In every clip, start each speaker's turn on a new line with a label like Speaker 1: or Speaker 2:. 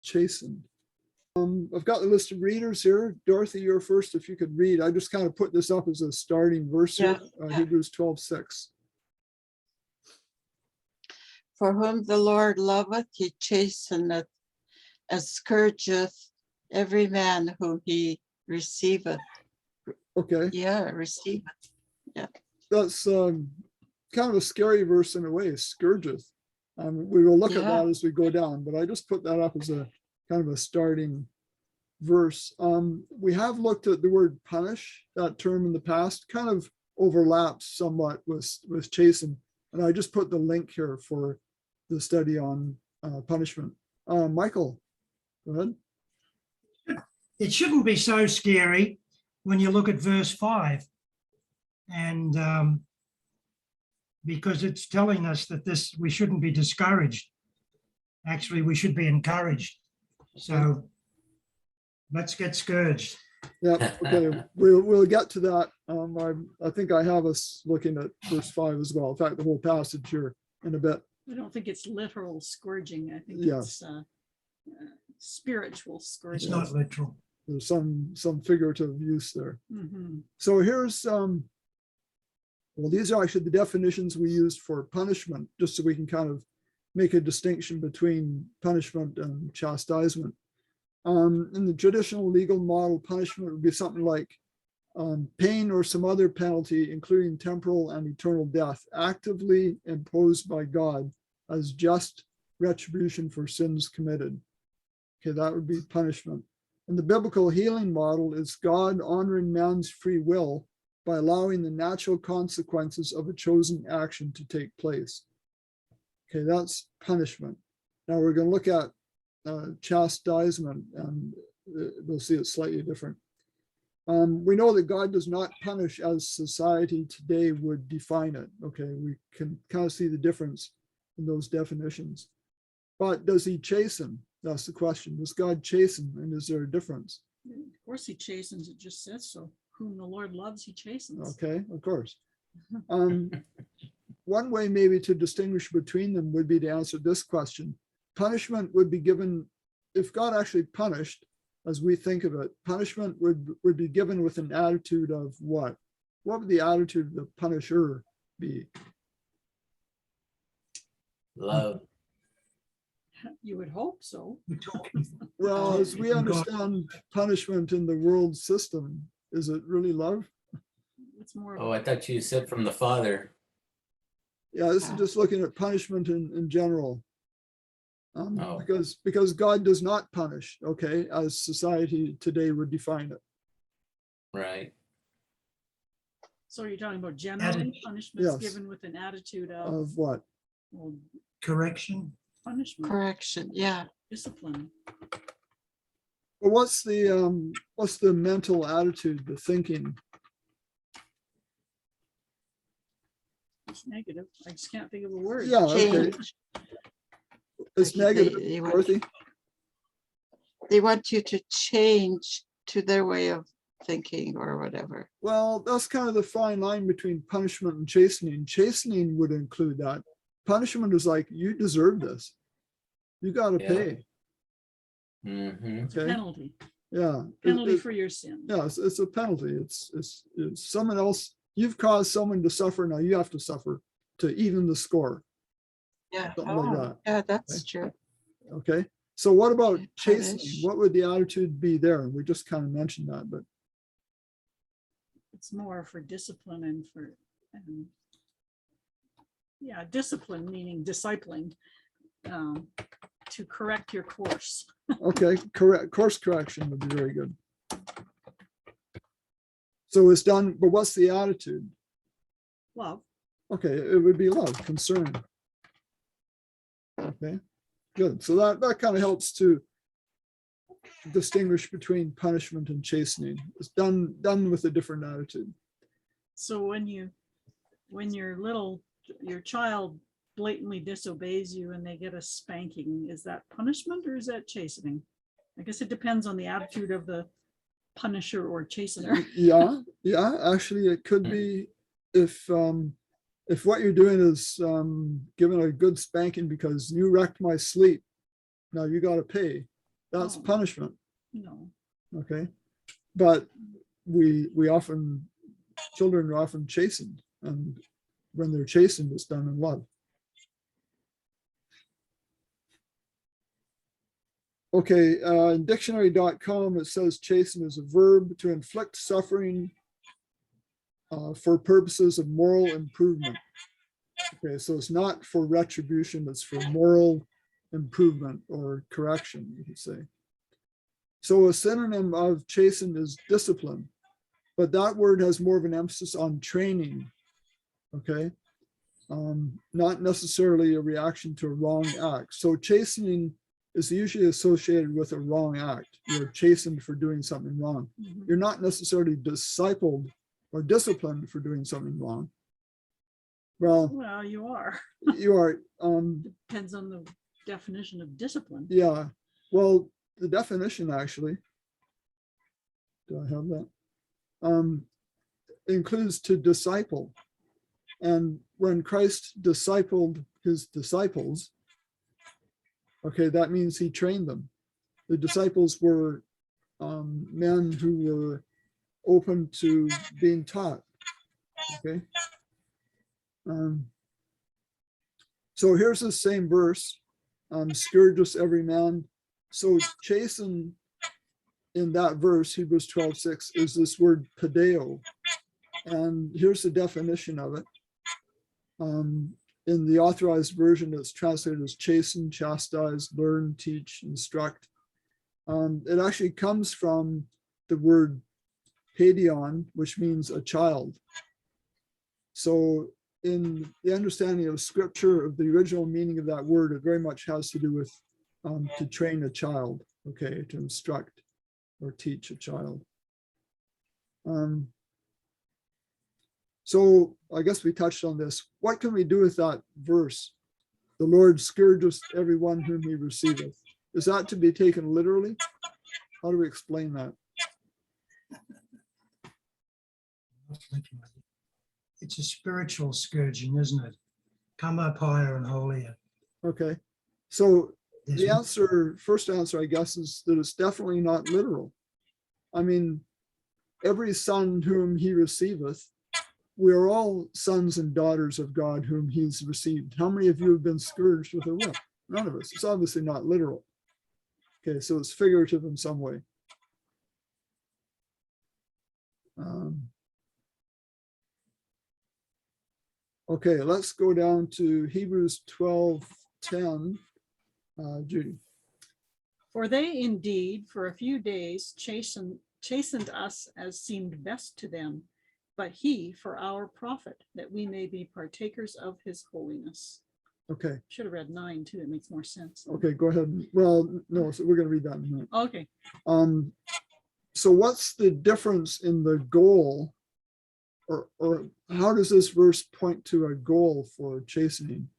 Speaker 1: chastened. I've got the list of readers here. Dorothy, you're first if you could read. I just kind of put this up as a starting verse here, Hebrews 12:6.
Speaker 2: For whom the Lord loveth, he chasteneth, and scourgeth every man whom he receiveth.
Speaker 1: Okay.
Speaker 2: Yeah, receiveth. Yeah.
Speaker 1: That's kind of a scary verse in a way, scourgeth. We will look at that as we go down, but I just put that up as a kind of a starting verse. We have looked at the word punish. That term in the past kind of overlaps somewhat with chasten, and I just put the link here for the study on punishment. Michael, go ahead.
Speaker 3: It shouldn't be so scary when you look at verse 5, and because it's telling us that we shouldn't be discouraged. Actually, we should be encouraged. So let's get scourged.
Speaker 1: Yeah, okay, we'll get to that. I think I have us looking at verse 5 as well. In fact, the whole passage here in a bit.
Speaker 4: I don't think it's literal scourging. I think
Speaker 1: Yes.
Speaker 4: it's spiritual scourging.
Speaker 3: It's not literal.
Speaker 1: There's some figurative use there.
Speaker 4: Mhm.
Speaker 1: So here's well, these are actually the definitions we used for punishment, just so we can kind of make a distinction between punishment and chastisement. In the traditional legal model, punishment would be something like pain or some other penalty, including temporal and eternal death, actively imposed by God as just retribution for sins committed. Okay, that would be punishment. And the biblical healing model is God honoring man's free will by allowing the natural consequences of a chosen action to take place. Okay, that's punishment. Now we're going to look at chastisement, and we'll see it's slightly different. We know that God does not punish as society today would define it. Okay, we can kind of see the difference in those definitions. But does he chasten? That's the question. Does God chasten, and is there a difference?
Speaker 4: Of course he chastens, it just says so. Whom the Lord loves, he chastens.
Speaker 1: Okay, of course. One way maybe to distinguish between them would be to answer this question. Punishment would be given, if God actually punished, as we think of it, punishment would be given with an attitude of what? What would the attitude of the punisher be?
Speaker 5: Love.
Speaker 4: You would hope so.
Speaker 3: We're talking.
Speaker 1: Well, as we understand punishment in the world system, is it really love?
Speaker 4: It's more of
Speaker 5: Oh, I thought you said from the Father.
Speaker 1: Yeah, this is just looking at punishment in general.
Speaker 5: Oh.
Speaker 1: Because God does not punish, okay, as society today would define it.
Speaker 5: Right.
Speaker 4: So you're talking about generally punishments
Speaker 1: Yes.
Speaker 4: given with an attitude of
Speaker 1: Of what?
Speaker 4: well,
Speaker 3: Correction.
Speaker 4: punishment,
Speaker 2: Correction. Yeah.
Speaker 4: discipline.
Speaker 1: Well, what's the mental attitude, the thinking?
Speaker 4: It's negative. I just can't think of a word.
Speaker 1: Yeah, okay.
Speaker 2: Change.
Speaker 1: It's
Speaker 2: Like
Speaker 1: negative,
Speaker 2: they want-
Speaker 1: Dorothy.
Speaker 2: They want you to change to their way of thinking or whatever.
Speaker 1: Well, that's kind of the fine line between punishment and chastening. Chastening would include that. Punishment is like, you deserve this. You got to
Speaker 5: Yeah.
Speaker 1: pay.
Speaker 5: Mm-hmm.
Speaker 4: It's a
Speaker 1: Okay.
Speaker 4: penalty.
Speaker 1: Yeah.
Speaker 4: Penalty for your sin.
Speaker 1: Yeah, it's a penalty. It's someone else. You've caused someone to suffer. Now you have to suffer to even the score.
Speaker 2: Yeah.
Speaker 1: Something like that.
Speaker 2: Yeah, that's true.
Speaker 1: Okay. So what about
Speaker 2: Okay,
Speaker 1: chastening?
Speaker 2: punish.
Speaker 1: What would the attitude be there? We just kind of mentioned that, but
Speaker 4: It's more for discipline and for, yeah, discipline meaning discipling, to correct your course.
Speaker 1: okay, correct. Course correction would be very good. So it's done, but what's the attitude?
Speaker 4: Love.
Speaker 1: Okay, it would be love, concern. Okay, good. So that kind of helps to distinguish between punishment and chastening. It's done with a different attitude.
Speaker 4: So when your child blatantly disobeys you and they get a spanking, is that punishment or is that chastening? I guess it depends on the attitude of the punisher or chastener.
Speaker 1: Yeah, actually it could be if what you're doing is giving a good spanking because you wrecked my sleep, now you got to pay. That's
Speaker 4: Oh.
Speaker 1: punishment.
Speaker 4: No.
Speaker 1: Okay. But children are often chastened, and when they're chastened, it's done in love. Okay, in dictionary.com, it says chasten is a verb to inflict suffering for purposes of moral improvement. Okay, so it's not for retribution, it's for moral improvement or correction, you could say. So a synonym of chasten is discipline, but that word has more of an emphasis on training, okay? Not necessarily a reaction to a wrong act. So chastening is usually associated with a wrong act. You're chastened for doing something wrong.
Speaker 4: Mhm.
Speaker 1: You're not necessarily discipled or disciplined for doing something wrong. Well,
Speaker 4: Well, you are.
Speaker 1: you are,
Speaker 4: Depends on the definition of discipline.
Speaker 1: yeah. Well, the definition actually, do I have that? Includes to disciple. And when Christ discipled his disciples, okay, that means he trained them. The disciples were men who were open to being taught. Okay. So here's the same verse, scourge every man. So chasten in that verse, Hebrews 12:6, is this word padeo. And here's the definition of it. In the authorized version, it's translated as chasten, chastise, learn, teach, instruct. It actually comes from the word paidion, which means a child. So in the understanding of scripture, of the original meaning of that word, it very much has to do with to train a child, okay, to instruct or teach a child. So I guess we touched on this. What can we do with that verse? The Lord scourges everyone whom he receiveth. Is that to be taken literally? How do we explain that?
Speaker 3: It's a spiritual scourging, isn't it? Come up higher and holier.
Speaker 1: Okay. So
Speaker 3: There's
Speaker 1: the answer, first answer, I guess, is that it's definitely not literal. I mean, every son whom he receiveth, we are all sons and daughters of God whom he's received. How many of you have been scourged with a whip? None of us. It's obviously not literal. Okay, so it's figurative in some way. Okay, let's go down to Hebrews 12:10. Judy.
Speaker 4: For they indeed for a few days chastened us as seemed best to them, but he for our profit, that we may be partakers of his holiness.
Speaker 1: Okay,
Speaker 4: Should have read 9 too. It makes more sense.
Speaker 1: okay, go ahead. Well, no, so we're going to read that in a minute.
Speaker 4: Okay.
Speaker 1: So what's the difference in the goal, or how does this verse point to a goal for chastening?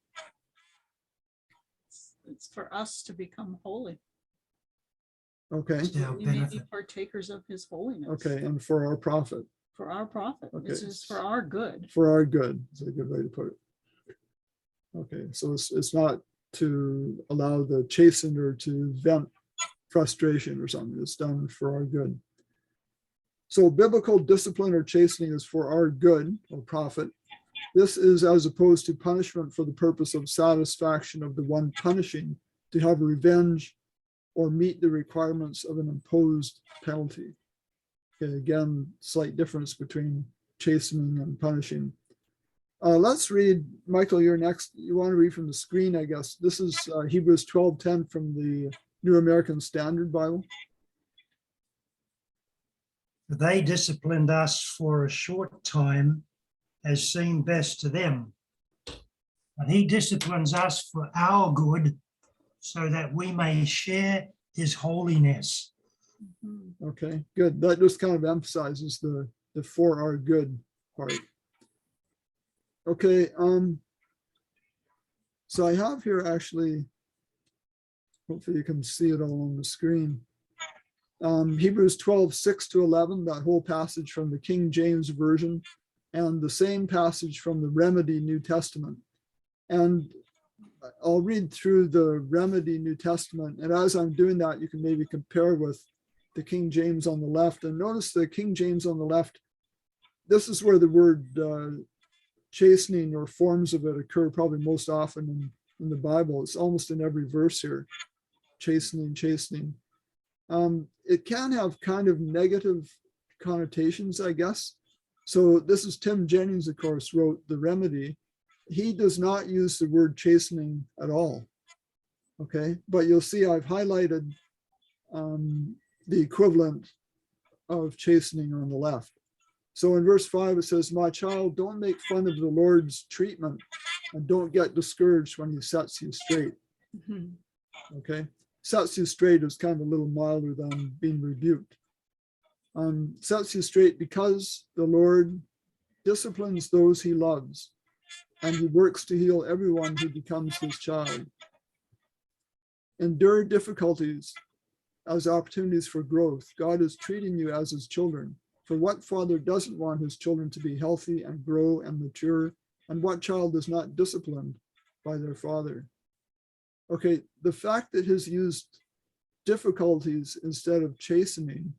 Speaker 4: It's for us to become holy.
Speaker 1: Okay,
Speaker 3: our
Speaker 4: We may be
Speaker 3: benefit.
Speaker 4: partakers of his holiness.
Speaker 1: okay, and for our profit,
Speaker 4: For our profit. This
Speaker 1: Okay.
Speaker 4: is for our good.
Speaker 1: for our good, is a good way to put it. Okay, so it's not to allow the chastener to vent frustration or something. It's done for our good. So biblical discipline or chastening is for our good or profit. This is as opposed to punishment for the purpose of satisfaction of the one punishing, to have revenge or meet the requirements of an imposed penalty. Okay, again, slight difference between chastening and punishing. Let's read, Michael, you're next. You want to read from the screen, I guess. This is Hebrews 12:10 from the New American Standard Bible.
Speaker 3: They disciplined us for a short time as seemed best to them. But he disciplines us for our good so that we may share his holiness.
Speaker 4: Mhm.
Speaker 1: Okay, good. That just kind of emphasizes the for our good part. Okay, so I have here actually, hopefully you can see it all on the screen. Hebrews 12:6-11, that whole passage from the King James Version, and the same passage from the Remedy New Testament. And I'll read through the Remedy New Testament, and as I'm doing that, you can maybe compare with the King James on the left. And notice the King James on the left, this is where the word chastening or forms of it occur probably most often in the Bible. It's almost in every verse here, chastening, chastening. It can have kind of negative connotations, I guess. So this is Tim Jennings, of course, wrote The Remedy. He does not use the word chastening at all. Okay, but you'll see I've highlighted the equivalent of chastening on the left. So in verse 5, it says, "My child, don't make fun of the Lord's treatment and don't get discouraged when he sets you straight."
Speaker 4: Mhm.
Speaker 1: Okay, sets you straight is kind of a little milder than being rebuked. Sets you straight because the Lord disciplines those he loves, and he works to heal everyone who becomes his child. Endure difficulties as opportunities for growth. God is treating you as his children. For what father doesn't want his children to be healthy and grow and mature? And what child is not disciplined by their father? Okay, the fact that he's used difficulties instead of chastening,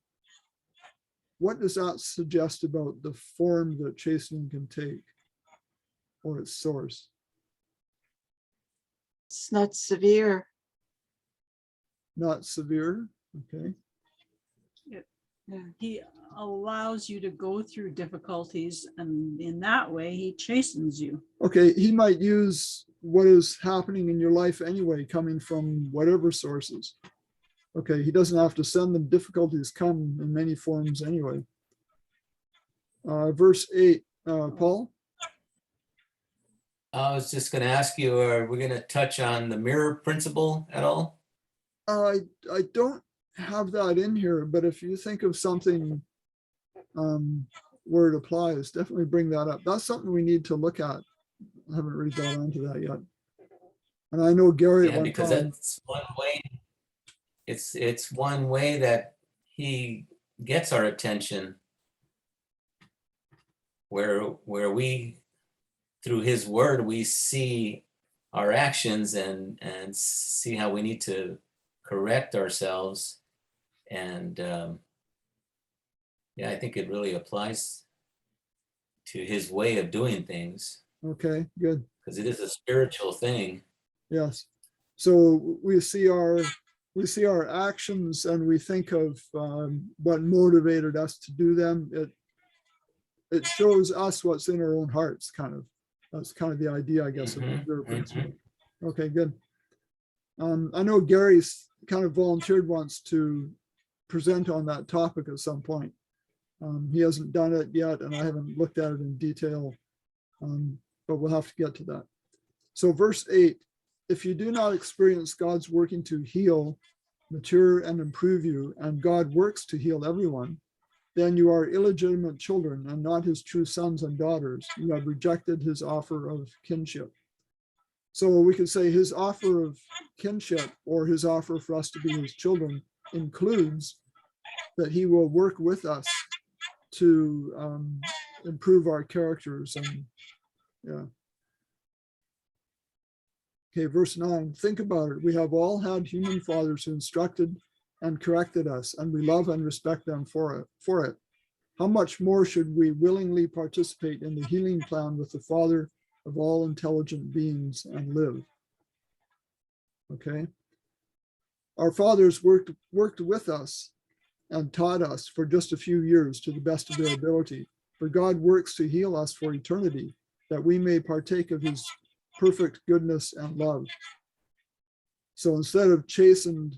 Speaker 1: what does that suggest about the form that chastening can take or its source?
Speaker 2: It's not severe.
Speaker 1: Not severe, okay.
Speaker 2: Yeah.
Speaker 4: He allows you to go through difficulties, and in that way, he chastens you.
Speaker 1: Okay, he might use what is happening in your life anyway, coming from whatever sources. Okay, he doesn't have to send them. Difficulties come in many forms anyway. Verse 8, Paul?
Speaker 5: I was just going to ask you, are we going to touch on the mirror principle at all?
Speaker 1: I don't have that in here, but if you think of something where it applies, definitely bring that up. That's something we need to look at. I haven't really got onto that yet. And I know Gary at
Speaker 5: Yeah,
Speaker 1: one
Speaker 5: because
Speaker 1: time.
Speaker 5: that's one way. It's one way that he gets our attention, where we, through his word, we see our actions and see how we need to correct ourselves. And yeah, I think it really applies to his way of doing things,
Speaker 1: Okay, good.
Speaker 5: because it is a spiritual thing.
Speaker 1: Yes. So we see our actions and we think of what motivated us to do them. It shows us what's in our own hearts, kind of. That's kind of the idea, I guess, of the mirror principle. Okay, good. I know Gary's kind of volunteered once to present on that topic at some point. He hasn't done it yet, and I haven't looked at it in detail, but we'll have to get to that. So verse 8, if you do not experience God's working to heal, mature, and improve you, and God works to heal everyone, then you are illegitimate children and not his true sons and daughters. You have rejected his offer of kinship. So we could say his offer of kinship, or his offer for us to be his children, includes that he will work with us to improve our characters. And yeah. Okay, verse 9, think about it. We have all had human fathers who instructed and corrected us, and we love and respect them for it. How much more should we willingly participate in the healing plan with the Father of all intelligent beings and live? Okay. Our fathers worked with us and taught us for just a few years to the best of their ability. For God works to heal us for eternity, that we may partake of his perfect goodness and love. So instead of chastened,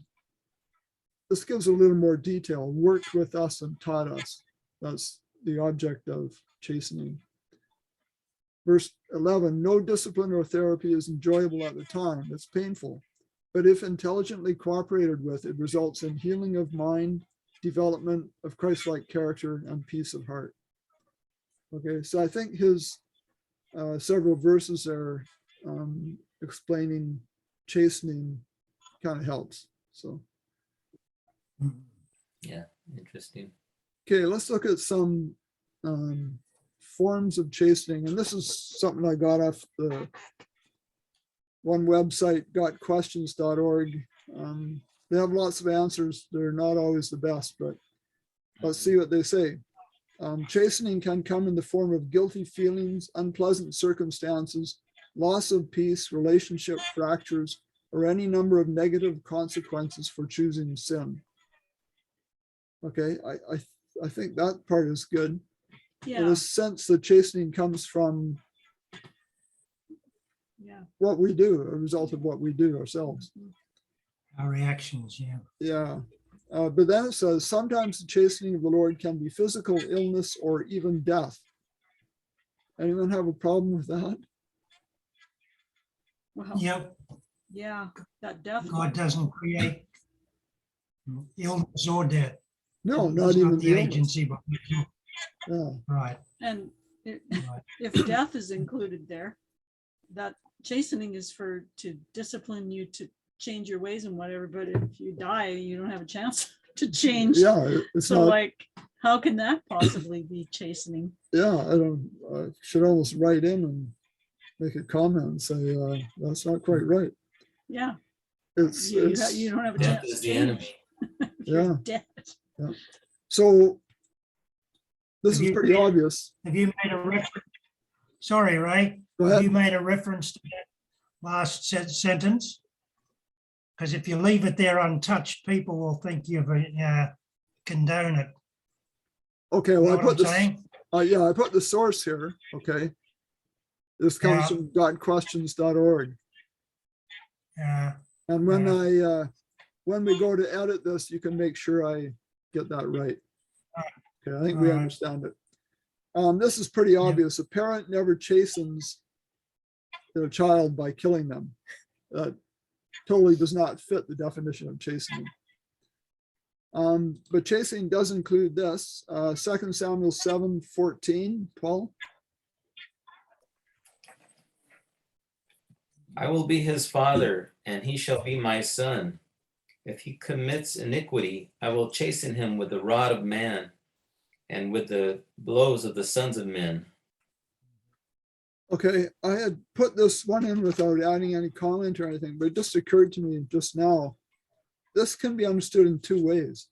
Speaker 1: this gives a little more detail. Worked with us and taught us. That's the object of chastening. Verse 11, no discipline or therapy is enjoyable at the time. It's painful. But if intelligently cooperated with, it results in healing of mind, development of Christ-like character, and peace of heart. Okay, so I think his several verses there explaining chastening kind of helps. So,
Speaker 5: Yeah, interesting.
Speaker 1: okay, let's look at some forms of chastening. And this is something I got off the one website, gotquestions.org. They have lots of answers. They're not always the best, but let's see what they say. Chastening can come in the form of guilty feelings, unpleasant circumstances, loss of peace, relationship fractures, or any number of negative consequences for choosing sin. Okay, I think that part is good. In
Speaker 4: Yeah,
Speaker 1: a sense, the chastening comes from
Speaker 4: yeah.
Speaker 1: what we do, a result of what we do ourselves.
Speaker 3: Our reactions, yeah.
Speaker 1: Yeah. But then it says, sometimes the chastening of the Lord can be physical illness or even death. Anyone have a problem with that?
Speaker 4: Well,
Speaker 3: Yep,
Speaker 4: yeah, that death.
Speaker 3: God doesn't create illness or death.
Speaker 1: No,
Speaker 3: He's
Speaker 1: not even
Speaker 3: the
Speaker 1: the illness.
Speaker 3: agency, but
Speaker 1: Yeah.
Speaker 3: right,
Speaker 4: And it-
Speaker 3: right.
Speaker 4: if death is included there, that chastening is to discipline you to change your ways and whatever, but if you die, you don't have a chance to change.
Speaker 1: Yeah, it's
Speaker 4: So
Speaker 1: not.
Speaker 4: like, how can that possibly be chastening?
Speaker 1: Yeah, I should almost write in and make a comment and say that's not quite right.
Speaker 4: Yeah,
Speaker 1: It's
Speaker 4: you don't have a
Speaker 5: Death
Speaker 4: chance
Speaker 5: is
Speaker 4: to
Speaker 5: the
Speaker 4: change.
Speaker 5: enemy.
Speaker 4: You're
Speaker 1: Yeah.
Speaker 4: dead.
Speaker 1: So this
Speaker 3: Have
Speaker 1: is
Speaker 3: you-
Speaker 1: pretty obvious.
Speaker 3: Have you made a reference? Sorry, Ray.
Speaker 1: Go
Speaker 3: Have
Speaker 1: ahead.
Speaker 3: you made a reference to that last sentence? Because if you leave it there untouched, people will think you've condone it.
Speaker 1: Okay,
Speaker 3: You
Speaker 1: well,
Speaker 3: know
Speaker 1: I
Speaker 3: what
Speaker 1: put
Speaker 3: I'm
Speaker 1: this.
Speaker 3: saying?
Speaker 1: Yeah, I put the source here. Okay, this comes
Speaker 3: Yeah.
Speaker 1: from gotquestions.org. And when
Speaker 3: Yeah.
Speaker 1: when we go to edit this, you can make sure I get that right. Okay, I think we
Speaker 3: All right.
Speaker 1: understand it. This is pretty obvious. A parent never chastens their child by killing them. That totally does not fit the definition of chastening. But chastening does include this, 2 Samuel 7:14, Paul.
Speaker 5: I will be his father, and he shall be my son. If he commits iniquity, I will chasten him with the rod of man and with the blows of the sons of men.
Speaker 1: Okay, I had put this one in without adding any comment or anything, but it just occurred to me just now. This can be understood in two ways.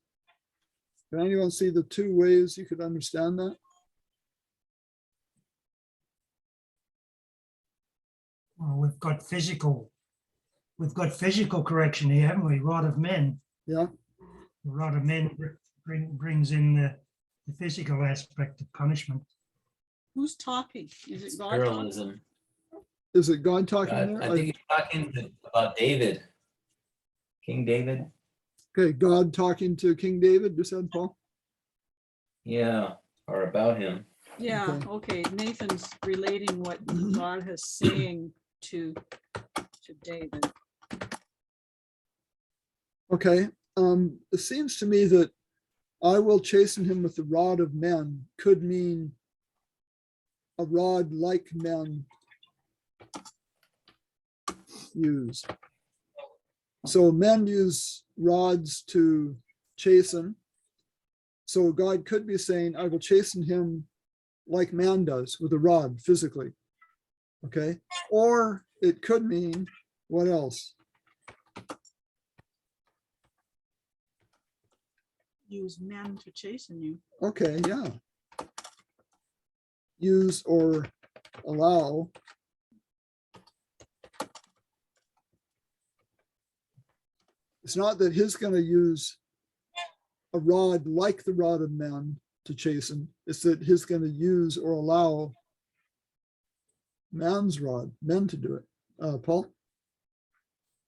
Speaker 1: Can anyone see the two ways you could understand that?
Speaker 3: Well, we've got physical correction here, haven't we? Rod of men.
Speaker 1: Yeah,
Speaker 3: The rod of men brings in the physical aspect of punishment.
Speaker 4: Who's talking? Is it God talking?
Speaker 5: Parallelism.
Speaker 1: is it God talking
Speaker 5: God,
Speaker 1: there?
Speaker 5: I think he's talking about David, King David.
Speaker 1: Okay, God talking to King David, you said, Paul?
Speaker 5: Yeah, or about him.
Speaker 4: Yeah,
Speaker 1: Okay.
Speaker 4: okay, Nathan's relating what God is saying to David.
Speaker 1: Okay, it seems to me that I will chasten him with the rod of men could mean a rod like men use. So men use rods to chasten. So God could be saying, I will chasten him like man does with a rod physically. Okay, or it could mean what else?
Speaker 4: Use men to chasten you.
Speaker 1: Okay, yeah. Use or allow. It's not that he's going to use a rod like the rod of men to chasten. It's that he's going to use or allow man's rod, men to do it. Paul?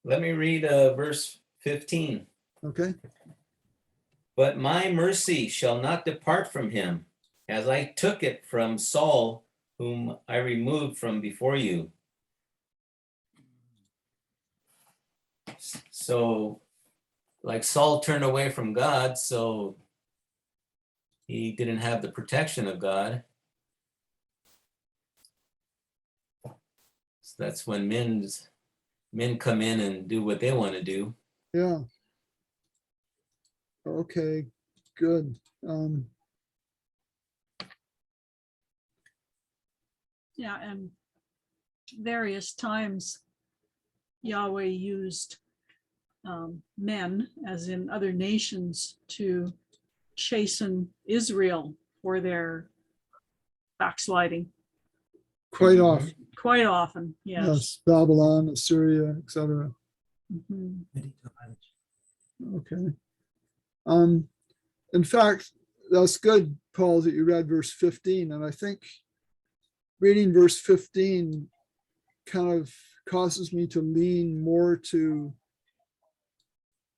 Speaker 5: Let me read verse 15.
Speaker 1: Okay.
Speaker 5: But my mercy shall not depart from him, as I took it from Saul, whom I removed from before you. So, like Saul turned away from God, so he didn't have the protection of God. So that's when men come in and do what they want to do.
Speaker 1: Yeah. Okay, good.
Speaker 4: Yeah, and various times Yahweh used men, as in other nations, to chasten Israel for their backsliding.
Speaker 1: Quite
Speaker 5: Mhm.
Speaker 1: often.
Speaker 4: Quite often, yes.
Speaker 1: Yes, Babylon, Assyria, etc.
Speaker 4: Mhm.
Speaker 1: Okay. In fact, that's good, Paul, that you read verse 15. And I think reading verse 15 kind of causes me to lean more to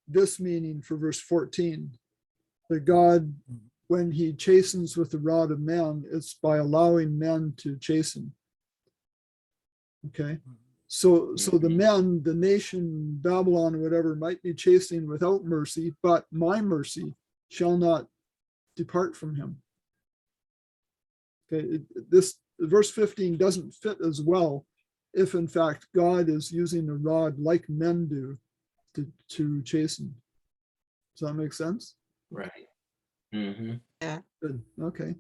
Speaker 1: this meaning for verse 14. That God, when he chastens with the rod of men, it's by allowing men to chasten. Okay. So the men, the nation, Babylon, or whatever, might be chastening without mercy, but my mercy shall not depart from him. Okay, this verse 15 doesn't fit as well if in fact God is using a rod like men do to chasten. Does that make sense?
Speaker 5: Right. Mm-hmm.
Speaker 1: Good. Okay.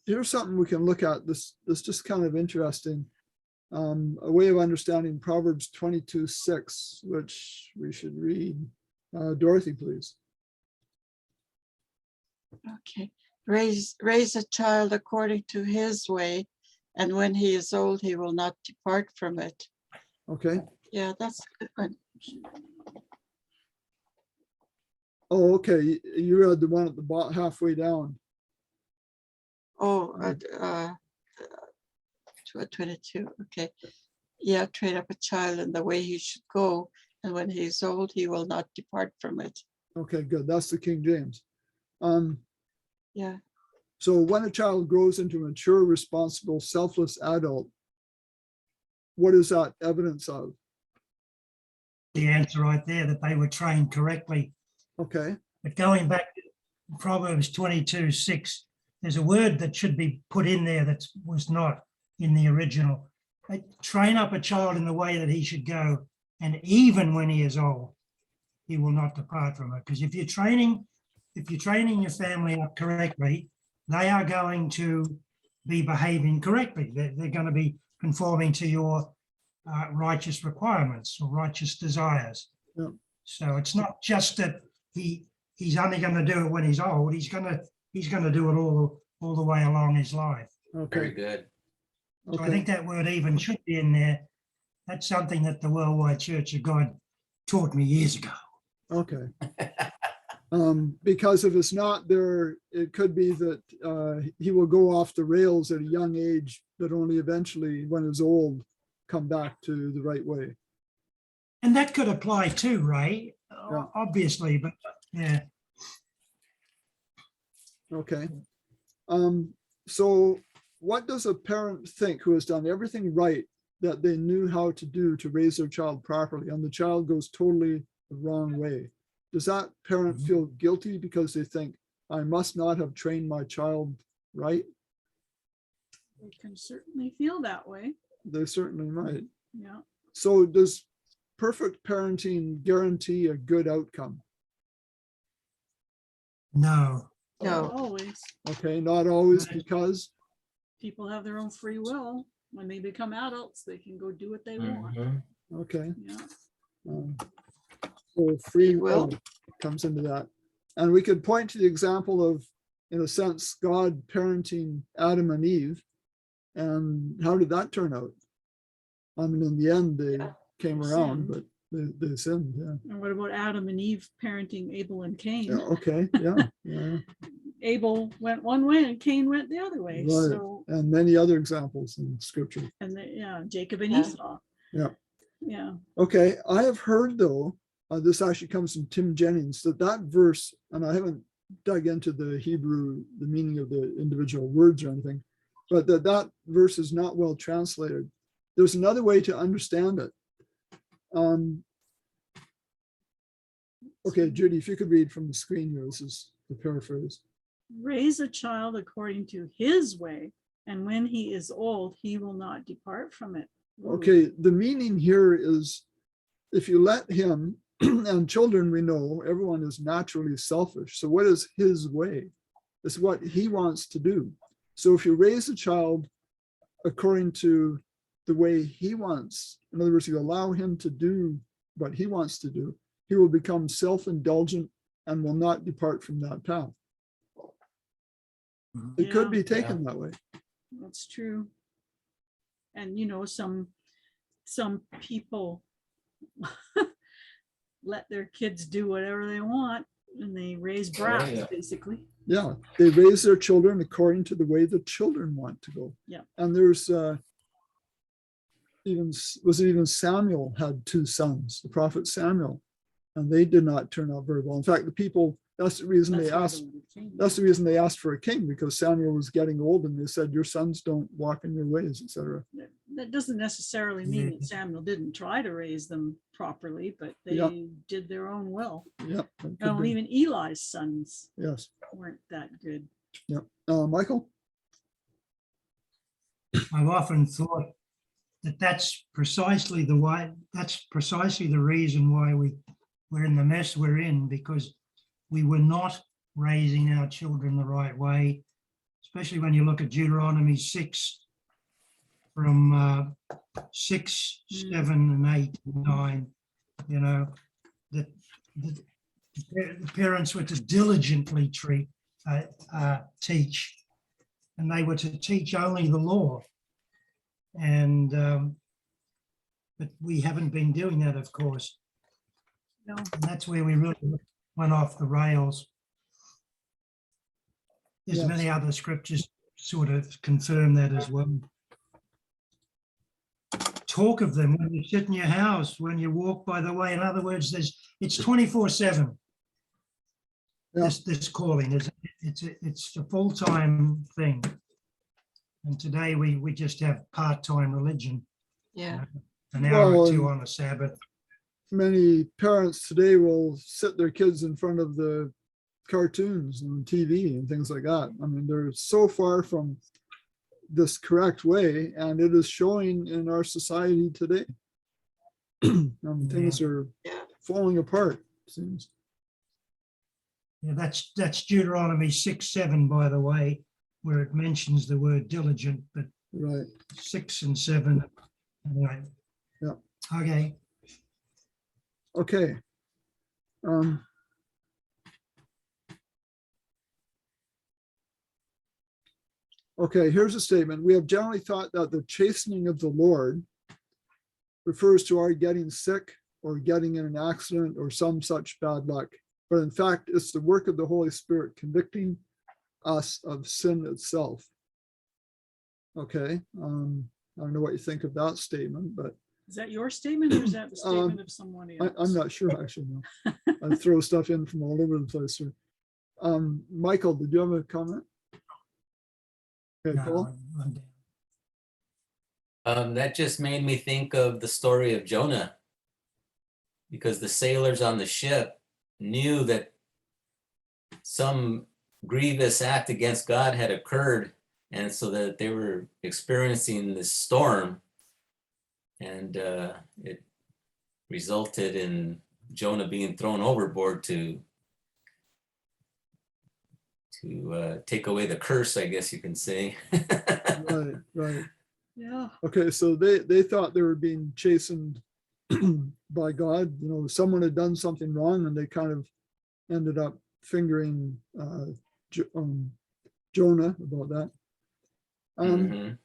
Speaker 1: Here's something we can look at. This just kind of interesting. A way of understanding Proverbs 22:6, which we should read. Dorothy, please.
Speaker 2: Okay. Raise a child according to his way, and when he is old, he will not depart from it.
Speaker 1: Okay.
Speaker 2: Yeah, that's a good one.
Speaker 1: Oh, okay. You read the one at the bottom, halfway down.
Speaker 2: Oh, 22. Okay. Yeah, train up a child in the way he should go, and when he is old, he will not depart from it.
Speaker 1: Okay, good. That's the King James.
Speaker 2: Yeah.
Speaker 1: So when a child grows into a mature, responsible, selfless adult, what is that evidence of?
Speaker 3: The answer right there, that they were trained correctly.
Speaker 1: Okay.
Speaker 3: But going back to Proverbs 22:6, there's a word that should be put in there that was not in the original. Train up a child in the way that he should go, and even when he is old, he will not depart from it. Because if you're training your family up correctly, they are going to be behaving correctly. They're going to be conforming to your righteous requirements or righteous desires.
Speaker 1: Yeah.
Speaker 3: So it's not just that he's only going to do it when he's old. He's going to do it all the way along his life.
Speaker 5: Very
Speaker 1: Okay.
Speaker 5: good.
Speaker 3: So I
Speaker 1: Okay.
Speaker 3: think that word even should be in there. That's something that the Worldwide Church of God taught me years ago.
Speaker 1: Okay. Because if it's not there, it could be that he will go off the rails at a young age, but only eventually, when he's old, come back to the right way.
Speaker 3: And that could apply too, Ray,
Speaker 1: Yeah.
Speaker 3: obviously, but yeah.
Speaker 1: Okay. So what does a parent think who has done everything right that they knew how to do to raise their child properly, and the child goes totally the wrong way? Does that parent feel guilty because they think, I must not have trained my child right?
Speaker 4: They can certainly feel that way.
Speaker 1: They certainly might.
Speaker 4: Yeah.
Speaker 1: So does perfect parenting guarantee a good outcome?
Speaker 3: No.
Speaker 2: No.
Speaker 4: Not always.
Speaker 1: Okay, not always,
Speaker 3: Right.
Speaker 1: because
Speaker 4: People have their own free will. When they become adults, they can go do what they want.
Speaker 5: Mhm.
Speaker 1: okay.
Speaker 4: Yeah.
Speaker 1: So free
Speaker 2: Free will.
Speaker 1: will comes into that. And we could point to the example of, in a sense, God parenting Adam and Eve. And how did that turn out? I mean, in the end, they came
Speaker 4: They
Speaker 1: around,
Speaker 4: sinned.
Speaker 1: but they sinned. Yeah.
Speaker 4: And what about Adam and Eve parenting Abel and Cain?
Speaker 1: Yeah, okay. Yeah. Yeah.
Speaker 4: Abel went one way and Cain went the other way.
Speaker 1: Right.
Speaker 4: So,
Speaker 1: And many other examples in scripture.
Speaker 4: and Jacob and
Speaker 2: Yeah.
Speaker 4: Esau.
Speaker 1: Yeah.
Speaker 4: Yeah.
Speaker 1: Okay. I have heard, though, this actually comes from Tim Jennings, that verse, and I haven't dug into the Hebrew, the meaning of the individual words or anything, but that verse is not well translated. There's another way to understand it. Okay, Judy, if you could read from the screen here, this is the paraphrase.
Speaker 4: Raise a child according to his way, and when he is old, he will not depart from it. Ooh.
Speaker 1: Okay, the meaning here is, if you let him, and children, we know everyone is naturally selfish. So what is his way? It's what he wants to do. So if you raise a child according to the way he wants, in other words, you allow him to do what he wants to do, he will become self-indulgent and will not depart from that path. It could
Speaker 4: Yeah.
Speaker 1: be taken that way.
Speaker 4: That's true. And some people let their kids do whatever they want and they raise brats,
Speaker 5: yeah.
Speaker 4: basically.
Speaker 1: Yeah, they raise their children according to the way the children want to go.
Speaker 4: Yeah.
Speaker 1: And there's even Samuel had two sons, the prophet Samuel, and they did not turn out very well. In fact, the people, that's the reason
Speaker 4: That's
Speaker 1: they
Speaker 4: why
Speaker 1: asked.
Speaker 4: the king-
Speaker 1: That's the reason they asked for a king, because Samuel was getting old and they said, your sons don't walk in your ways, etc.
Speaker 4: That doesn't necessarily mean
Speaker 3: Yeah.
Speaker 4: that Samuel didn't try to raise them properly, but they
Speaker 1: Yeah.
Speaker 4: did their own will.
Speaker 1: Yep. that could
Speaker 4: Well,
Speaker 1: be.
Speaker 4: even Eli's sons
Speaker 1: Yes.
Speaker 4: weren't that good.
Speaker 1: Yep. Michael?
Speaker 3: I've often thought that that's precisely the reason why we're in the mess we're in, because we were not raising our children the right way, especially when you look at Deuteronomy 6 from 6, 7, and 8, and 9, you know, that the parents were to diligently teach, and they were to teach only the law. And but we haven't been doing that, of course.
Speaker 4: No,
Speaker 3: And that's where we really went off the rails. There's
Speaker 1: Yes.
Speaker 3: many other scriptures sort of confirm that as well. Talk of them when you sit in your house, when you walk by the way. In other words, it's 24/7.
Speaker 1: Yeah.
Speaker 3: This calling is it's a full-time thing. And today we just have part-time religion,
Speaker 2: Yeah.
Speaker 3: an hour
Speaker 1: Well,
Speaker 3: or two
Speaker 1: and-
Speaker 3: on a Sabbath.
Speaker 1: Many parents today will sit their kids in front of the cartoons and TV and things like that. I mean, they're so far from this correct way, and it is showing in our society today. Things are
Speaker 2: Yeah.
Speaker 1: falling apart, it seems.
Speaker 3: Yeah, that's Deuteronomy 6:7, by the way, where it mentions the word diligent, but
Speaker 1: Right.
Speaker 3: 6 and 7. Anyway.
Speaker 1: Yeah.
Speaker 3: Okay.
Speaker 1: Okay. Okay, here's a statement. We have generally thought that the chastening of the Lord refers to our getting sick or getting in an accident or some such bad luck. But in fact, it's the work of the Holy Spirit convicting us of sin itself. Okay, I don't know what you think of that statement, but
Speaker 4: is that your statement or is that the statement of someone else?
Speaker 1: I'm not sure actually. No. I throw stuff in from all over the place here. Michael, did you have a comment? Okay,
Speaker 3: No,
Speaker 1: Paul?
Speaker 3: I'm down.
Speaker 5: That just made me think of the story of Jonah, because the sailors on the ship knew that some grievous act against God had occurred, and so that they were experiencing this storm, and it resulted in Jonah being thrown overboard to take away the curse, I guess you can say.
Speaker 1: Right, right.
Speaker 4: Yeah,
Speaker 1: Okay, so they thought they were being chastened by God. You know, someone had done something wrong, and they kind of ended up fingering Jonah about that.
Speaker 5: Mhm.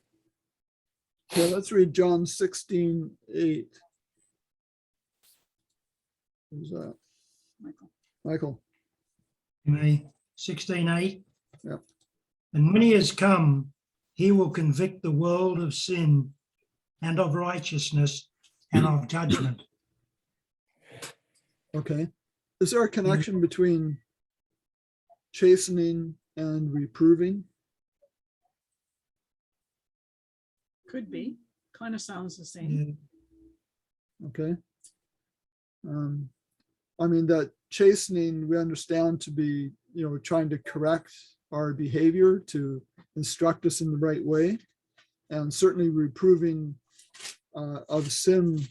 Speaker 1: Okay, let's read John 16:8. Who's that?
Speaker 4: Michael.
Speaker 1: Michael.
Speaker 3: Me, 16:8.
Speaker 1: Yep.
Speaker 3: And when he has come, he will convict the world of sin and of righteousness and of judgment.
Speaker 1: Okay. Is there a connection between chastening and reproving?
Speaker 4: Could be. Kind of sounds the same.
Speaker 3: Yeah.
Speaker 1: Okay. I mean, that chastening we understand to be, you know, trying to correct our behavior, to instruct us in the right way, and certainly reproving of sin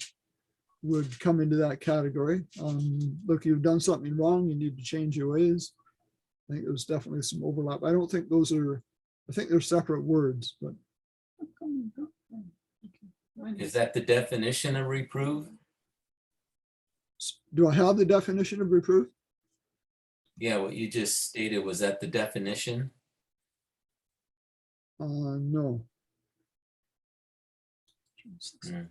Speaker 1: would come into that category. Look, you've done something wrong, you need to change your ways. I think there's definitely some overlap. I don't think those are, I think they're separate words, but
Speaker 5: Is that the definition of reprove?
Speaker 1: Do I have the definition of reproof?
Speaker 5: Yeah, what you just stated, was that the definition?
Speaker 1: No.
Speaker 5: Mm.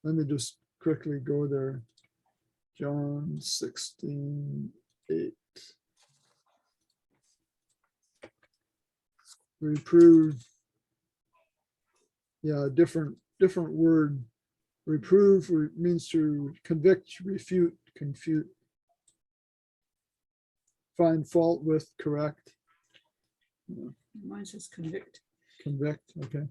Speaker 1: Let me just quickly go there. John 16:8. Reprove. Yeah, different word. Reprove means to convict, refute, confute, find fault with, correct.
Speaker 4: Mine says convict.
Speaker 1: Convict, okay.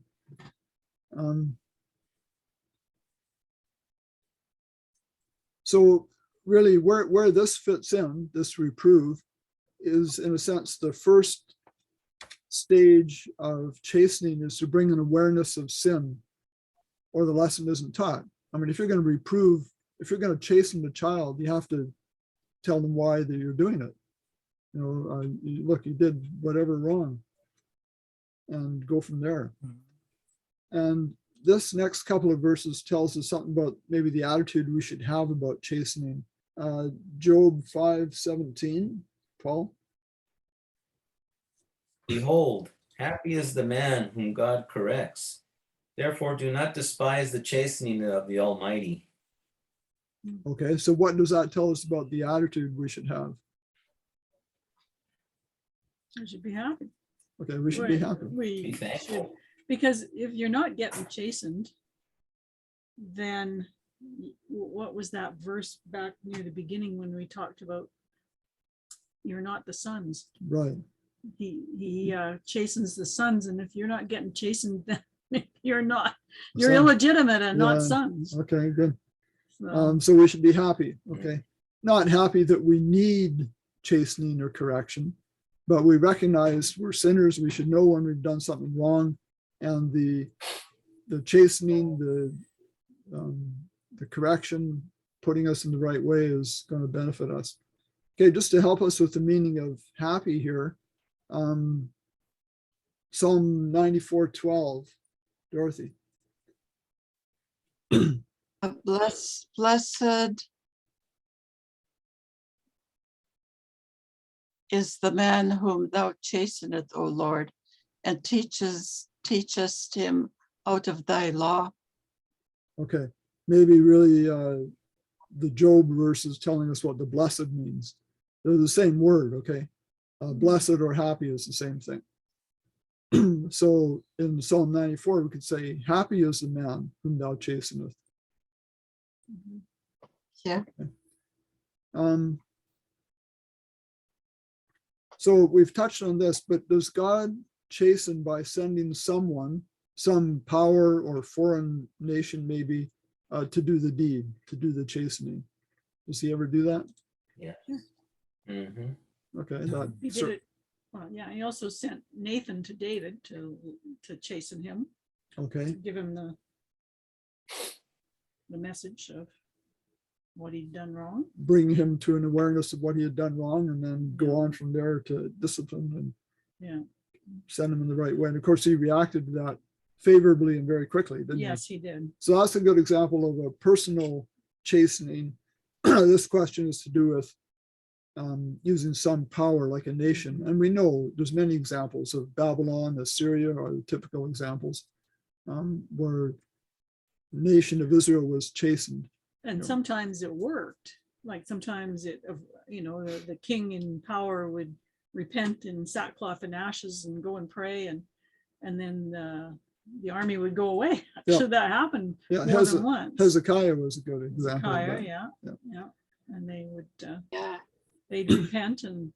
Speaker 1: So really where this fits in, this reprove, is in a sense the first stage of chastening is to bring an awareness of sin, or the lesson isn't taught. I mean, if you're going to reprove, if you're going to chasten the child, you have to tell them why that you're doing it. You know, look, you did whatever wrong, and go from there. And this next couple of verses tells us something about maybe the attitude we should have about chastening. Job 5:17, Paul.
Speaker 5: Behold, happy is the man whom God corrects. Therefore, do not despise the chastening of the Almighty.
Speaker 1: Okay, so what does that tell us about the attitude we should have?
Speaker 4: We should be happy.
Speaker 1: Okay, we should be happy.
Speaker 4: We
Speaker 5: Be thankful.
Speaker 4: should, because if you're not getting chastened, then what was that verse back near the beginning when we talked about you're not the sons?
Speaker 1: Right.
Speaker 4: He chastens the sons, and if you're not getting chastened, then you're
Speaker 1: Son.
Speaker 4: illegitimate and not
Speaker 1: Yeah.
Speaker 4: sons.
Speaker 1: Okay, good.
Speaker 4: So,
Speaker 1: So we should be happy. Okay. Not happy that we need chastening or correction, but we recognize we're sinners. We should know when we've done something wrong, and the chastening, the correction, putting us in the right way is going to benefit us. Okay, just to help us with the meaning of happy here, Psalm 94:12, Dorothy.
Speaker 2: Blessed is the man whom thou chasteneth, O Lord, and teachest him out of thy law.
Speaker 1: Okay, maybe really the Job verse is telling us what the blessed means. They're the same word, okay? Blessed or happy is the same thing. So in Psalm 94, we could say, happy is the man whom thou chasteneth.
Speaker 2: Yeah.
Speaker 1: So we've touched on this, but does God chasten by sending someone, some power or foreign nation maybe, to do the deed, to do the chastening? Does he ever do that?
Speaker 5: Yeah. Mm-hmm.
Speaker 1: Okay,
Speaker 4: he did it. Well, yeah, he also sent Nathan to David to chasten him,
Speaker 1: okay,
Speaker 4: to give him the message of what he'd done wrong.
Speaker 1: bring him to an awareness of what he had done wrong, and then go
Speaker 4: Yeah.
Speaker 1: on from there to discipline and
Speaker 4: Yeah.
Speaker 1: send him in the right way. And of course, he reacted to that favorably and very quickly, didn't he?
Speaker 4: Yes, he did.
Speaker 1: So that's a good example of a personal chastening. This question is to do with using some power like a nation. And we know there's many examples of Babylon, Assyria are the typical examples where the nation of Israel was chastened.
Speaker 4: And
Speaker 1: Yeah.
Speaker 4: sometimes it worked. Like sometimes the king in power would repent in sackcloth and ashes and go and pray, and then the army would go away.
Speaker 1: Yeah.
Speaker 4: So that happened
Speaker 1: Yeah,
Speaker 4: more than once.
Speaker 1: Hezekiah was a good example. of
Speaker 4: Hezekiah,
Speaker 1: that.
Speaker 4: yeah,
Speaker 1: Yeah.
Speaker 4: yeah. And they would
Speaker 2: Yeah.
Speaker 4: they'd repent and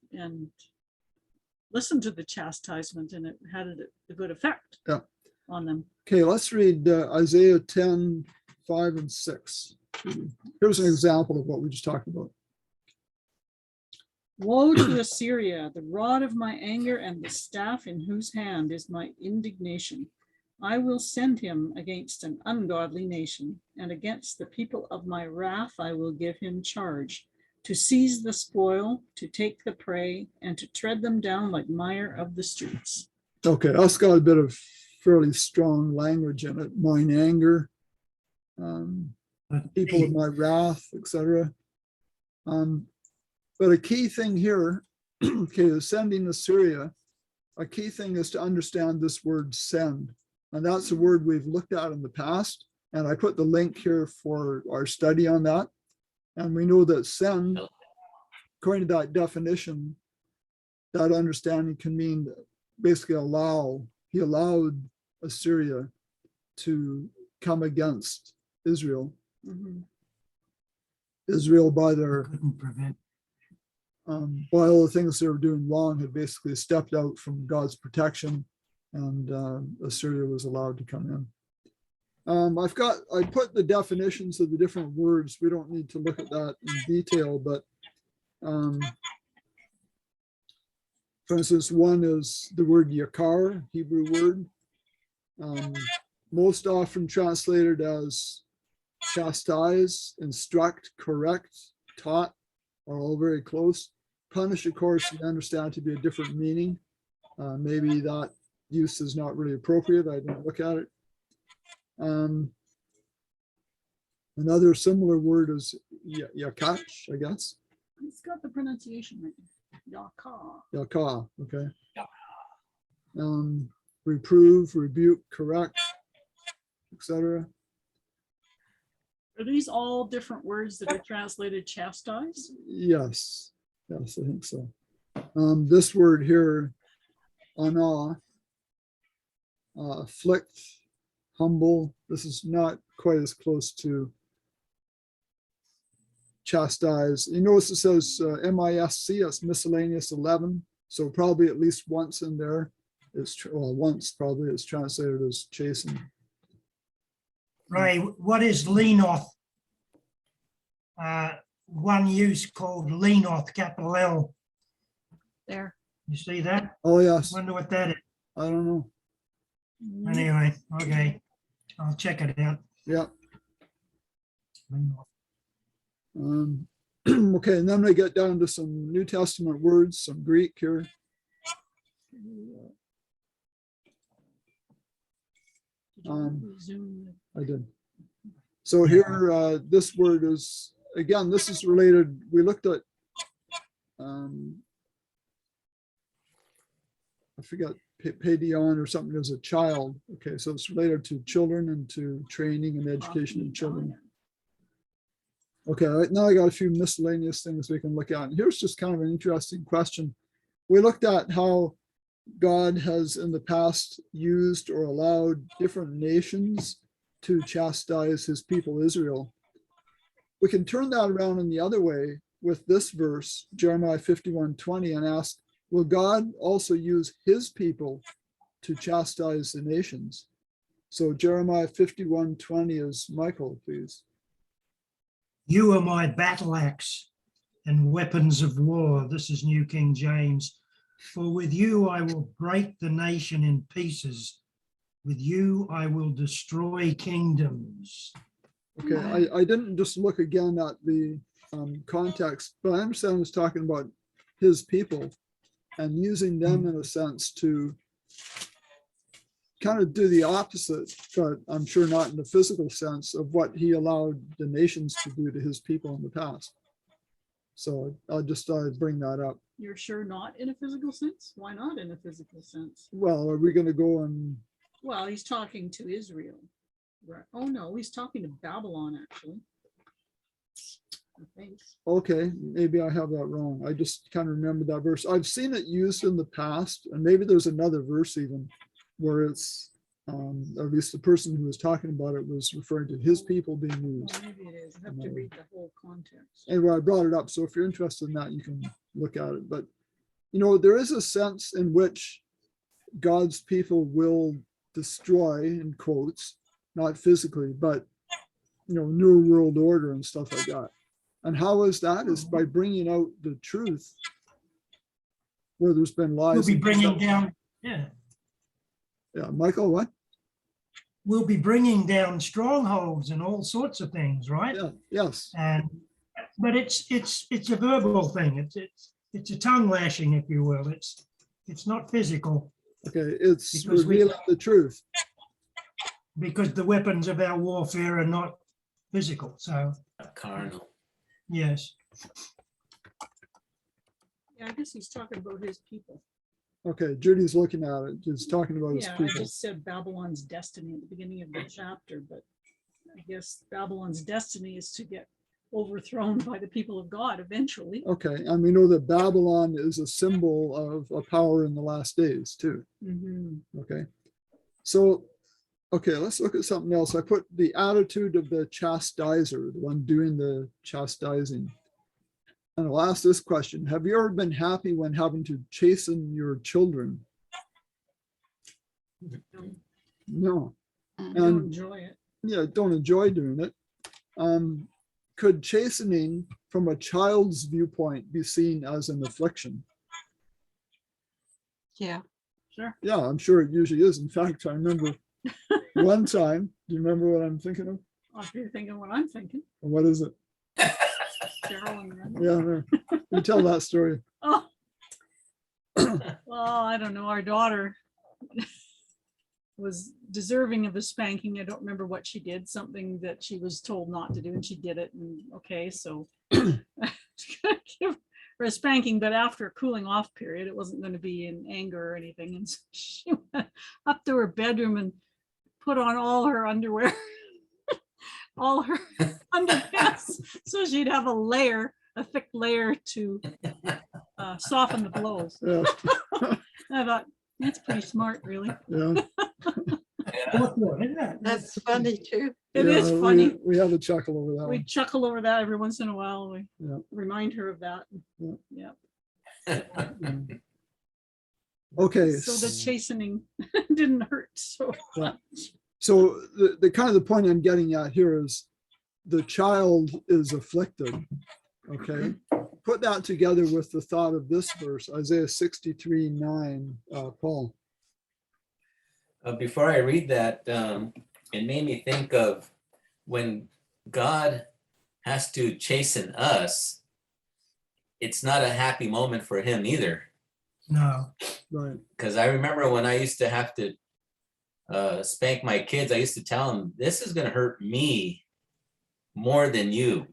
Speaker 4: listen to the chastisement, and it had a good effect
Speaker 1: Yeah.
Speaker 4: on them.
Speaker 1: Okay, let's read Isaiah 10:5 and 6. Here's an example of what we just talked about.
Speaker 4: Woe to Assyria, the rod of my anger and the staff in whose hand is my indignation. I will send him against an ungodly nation, and against the people of my wrath I will give him charge, to seize the spoil, to take the prey, and to tread them down like mire of the streets.
Speaker 1: Okay, that's got a bit of fairly strong language in it. Mine anger, people of my wrath, etc. But a key thing here, okay, is sending Assyria. A key thing is to understand this word send. And that's a word we've looked at in the past. And I put the link here for our study on that. And we know that send, according to that definition, that understanding can mean basically allow. He allowed Assyria to come against Israel. Israel, by their
Speaker 3: Couldn't prevent.
Speaker 1: by all the things they were doing wrong, had basically stepped out from God's protection, and Assyria was allowed to come in. I put the definitions of the different words. We don't need to look at that in detail, but for instance, one is the word yakar, Hebrew word, most often translated as chastise, instruct, correct, taught, are all very close. Punish, of course, we understand to be a different meaning. Maybe that use is not really appropriate. I didn't look at it. Another similar word is yakach, I guess.
Speaker 4: It's got the pronunciation right. Yaka.
Speaker 1: Yaka, okay. Reprove, rebuke, correct, etc.
Speaker 4: Are these all different words that are translated chastise?
Speaker 1: Yes, yes, I think so. This word here, ana, afflict, humble. This is not quite as close to chastise. You notice it says MISC, that's miscellaneous 11. So probably at least once in there, once probably it's translated as chasten.
Speaker 3: Ray, what is Lenoth? One use called Lenoth, capital L.
Speaker 4: There.
Speaker 3: You see that?
Speaker 1: Oh, yes.
Speaker 3: Wonder what that is.
Speaker 1: I don't know.
Speaker 3: Anyway, okay. I'll check it out.
Speaker 1: Yeah.
Speaker 3: Lenoth.
Speaker 1: Okay, and then we get down to some New Testament words, some Greek here. I did. So here, this word is, again, this is related. We looked at, I forget, paidion or something as a child. Okay, so it's related to children and to training and education of children. Okay, now I got a few miscellaneous things we can look at. And here's just kind of an interesting question. We looked at how God has in the past used or allowed different nations to chastise his people Israel. We can turn that around in the other way with this verse, Jeremiah 51:20, and ask, will God also use his people to chastise the nations? So Jeremiah 51:20 is Michael, please.
Speaker 3: You are my battle axe and weapons of war. This is New King James. For with you I will break the nation in pieces. With you I will destroy kingdoms.
Speaker 1: Okay, I didn't just look again at the context, but I understand it's talking about his people and using them in a sense to kind of do the opposite, but I'm sure not in the physical sense of what he allowed the nations to do to his people in the past. So I'll just bring that up.
Speaker 4: You're sure not in a physical sense? Why not in a physical sense?
Speaker 1: Well, are we going to go and?
Speaker 4: Well, he's talking to Israel. Right. Oh, no, he's talking to Babylon, actually. I think.
Speaker 1: Okay, maybe I have that wrong. I just kind of remember that verse. I've seen it used in the past, and maybe there's another verse even where it's, at least the person who was talking about it was referring to his people being used.
Speaker 4: Well, maybe it is. I have to read the whole context.
Speaker 1: Anyway, I brought it up. So if you're interested in that, you can look at it. But, you know, there is a sense in which God's people will destroy, in quotes, not physically, but, you know, New World Order and stuff like that. And how is that? Is by bringing out the truth where there's been lies.
Speaker 3: We'll be bringing down, yeah.
Speaker 1: Yeah, Michael, what?
Speaker 3: We'll be bringing down strongholds and all sorts of things, right?
Speaker 1: Yeah, yes.
Speaker 3: And but it's a verbal thing. It's a tongue lashing, if you will. It's not physical.
Speaker 1: Okay, it's
Speaker 3: Because we-
Speaker 1: revealing the truth.
Speaker 3: Because the weapons of our warfare are not physical. So,
Speaker 5: Carnal.
Speaker 3: yes.
Speaker 4: Yeah, I guess he's talking about his people.
Speaker 1: Okay, Judy's looking at it, just talking about his
Speaker 4: Yeah, I
Speaker 1: people.
Speaker 4: just said Babylon's destiny at the beginning of the chapter, but I guess Babylon's destiny is to get overthrown by the people of God eventually.
Speaker 1: Okay, and we know that Babylon is a symbol of a power in the last days too.
Speaker 4: Mhm.
Speaker 1: Okay, so, okay, let's look at something else. I put the attitude of the chastiser, the one doing the chastising. And I'll ask this question. Have you ever been happy when having to chasten your children? No.
Speaker 4: Don't
Speaker 1: And
Speaker 4: enjoy it.
Speaker 1: yeah, don't enjoy doing it. Could chastening from a child's viewpoint be seen as an affliction?
Speaker 2: Yeah.
Speaker 4: Sure.
Speaker 1: Yeah, I'm sure it usually is. In fact, I remember one time, do you remember what I'm thinking of?
Speaker 4: If you're thinking what I'm thinking,
Speaker 1: Or what is it?
Speaker 4: Carol and Randall.
Speaker 1: Yeah, there. You tell that story.
Speaker 4: Oh. Well, I don't know. Our daughter was deserving of a spanking. I don't remember what she did, something that she was told not to do, and she did it. And okay, so give her a spanking, but after a cooling off period, it wasn't going to be in anger or anything. And so she went up to her bedroom and put on all her underwear, all her underpants, so she'd have a thick layer to soften the blows.
Speaker 1: Yeah,
Speaker 4: I thought, that's pretty smart, really.
Speaker 1: yeah.
Speaker 2: That's funny too.
Speaker 4: It
Speaker 1: Yeah,
Speaker 4: is funny.
Speaker 1: We have a chuckle over that
Speaker 4: We
Speaker 1: one.
Speaker 4: chuckle over that every once in a while. We
Speaker 1: Yeah.
Speaker 4: remind her of that.
Speaker 1: Yeah.
Speaker 4: Yeah.
Speaker 1: Yeah. Okay.
Speaker 4: So the chastening didn't hurt so
Speaker 1: Yeah.
Speaker 4: much.
Speaker 1: So the kind of the point I'm getting at here is the child is afflicted. Okay. Put that together with the thought of this verse, Isaiah 63:9, Paul.
Speaker 5: Before I read that, it made me think of when God has to chasten us, it's not a happy moment for him either.
Speaker 3: No.
Speaker 1: Right.
Speaker 5: Because I remember when I used to have to spank my kids, I used to tell them, this is going to hurt me more than you.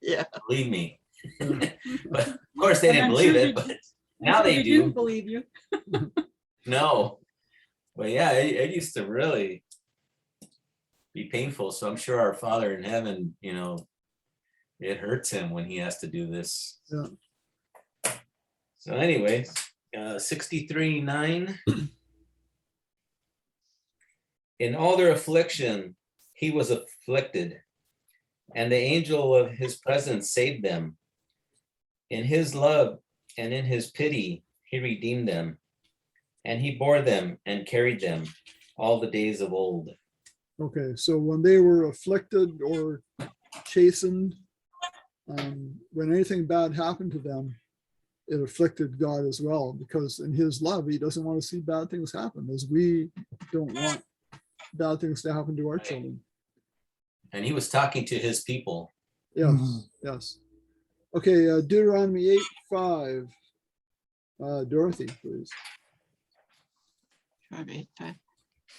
Speaker 2: Yeah.
Speaker 5: Believe me.
Speaker 1: Yeah.
Speaker 5: But of course they
Speaker 4: And
Speaker 5: didn't
Speaker 4: I'm
Speaker 5: believe
Speaker 4: sure
Speaker 5: it, but now they
Speaker 4: didn't
Speaker 5: do.
Speaker 4: believe you.
Speaker 5: No. But yeah, it used to really be painful. So I'm sure our Father in heaven, it hurts him when he has to do this.
Speaker 1: Yeah.
Speaker 5: So anyways, 63:9. In all their affliction, he was afflicted, and the angel of his presence saved them. In his love and in his pity, he redeemed them, and he bore them and carried them all the days of old.
Speaker 1: Okay. So when they were afflicted or chastened, when anything bad happened to them, it afflicted God as well, because in his love, he doesn't want to see bad things happen, as we don't want bad things to happen to our children.
Speaker 5: And he was talking to his people.
Speaker 1: Yes,
Speaker 3: Mhm.
Speaker 1: yes. Okay, Deuteronomy 8:5. Dorothy, please.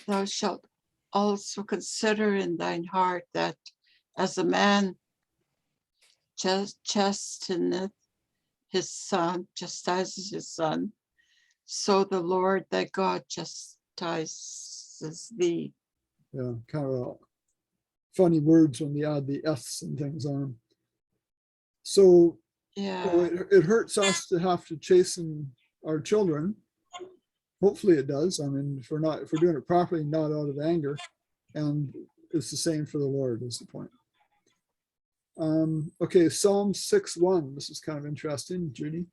Speaker 2: Thou shalt also consider in thine heart that as a man chasteneth his son, chastises his son, so the Lord thy God chastises thee.
Speaker 1: Yeah, kind of funny words when they add the F's and things on. So
Speaker 2: Yeah.
Speaker 1: it hurts us to have to chasten our children. Hopefully it does. I mean, if we're doing it properly, not out of anger. And it's the same for the Lord, is the point. Okay, Psalm 6:1. This is kind of interesting, Judy.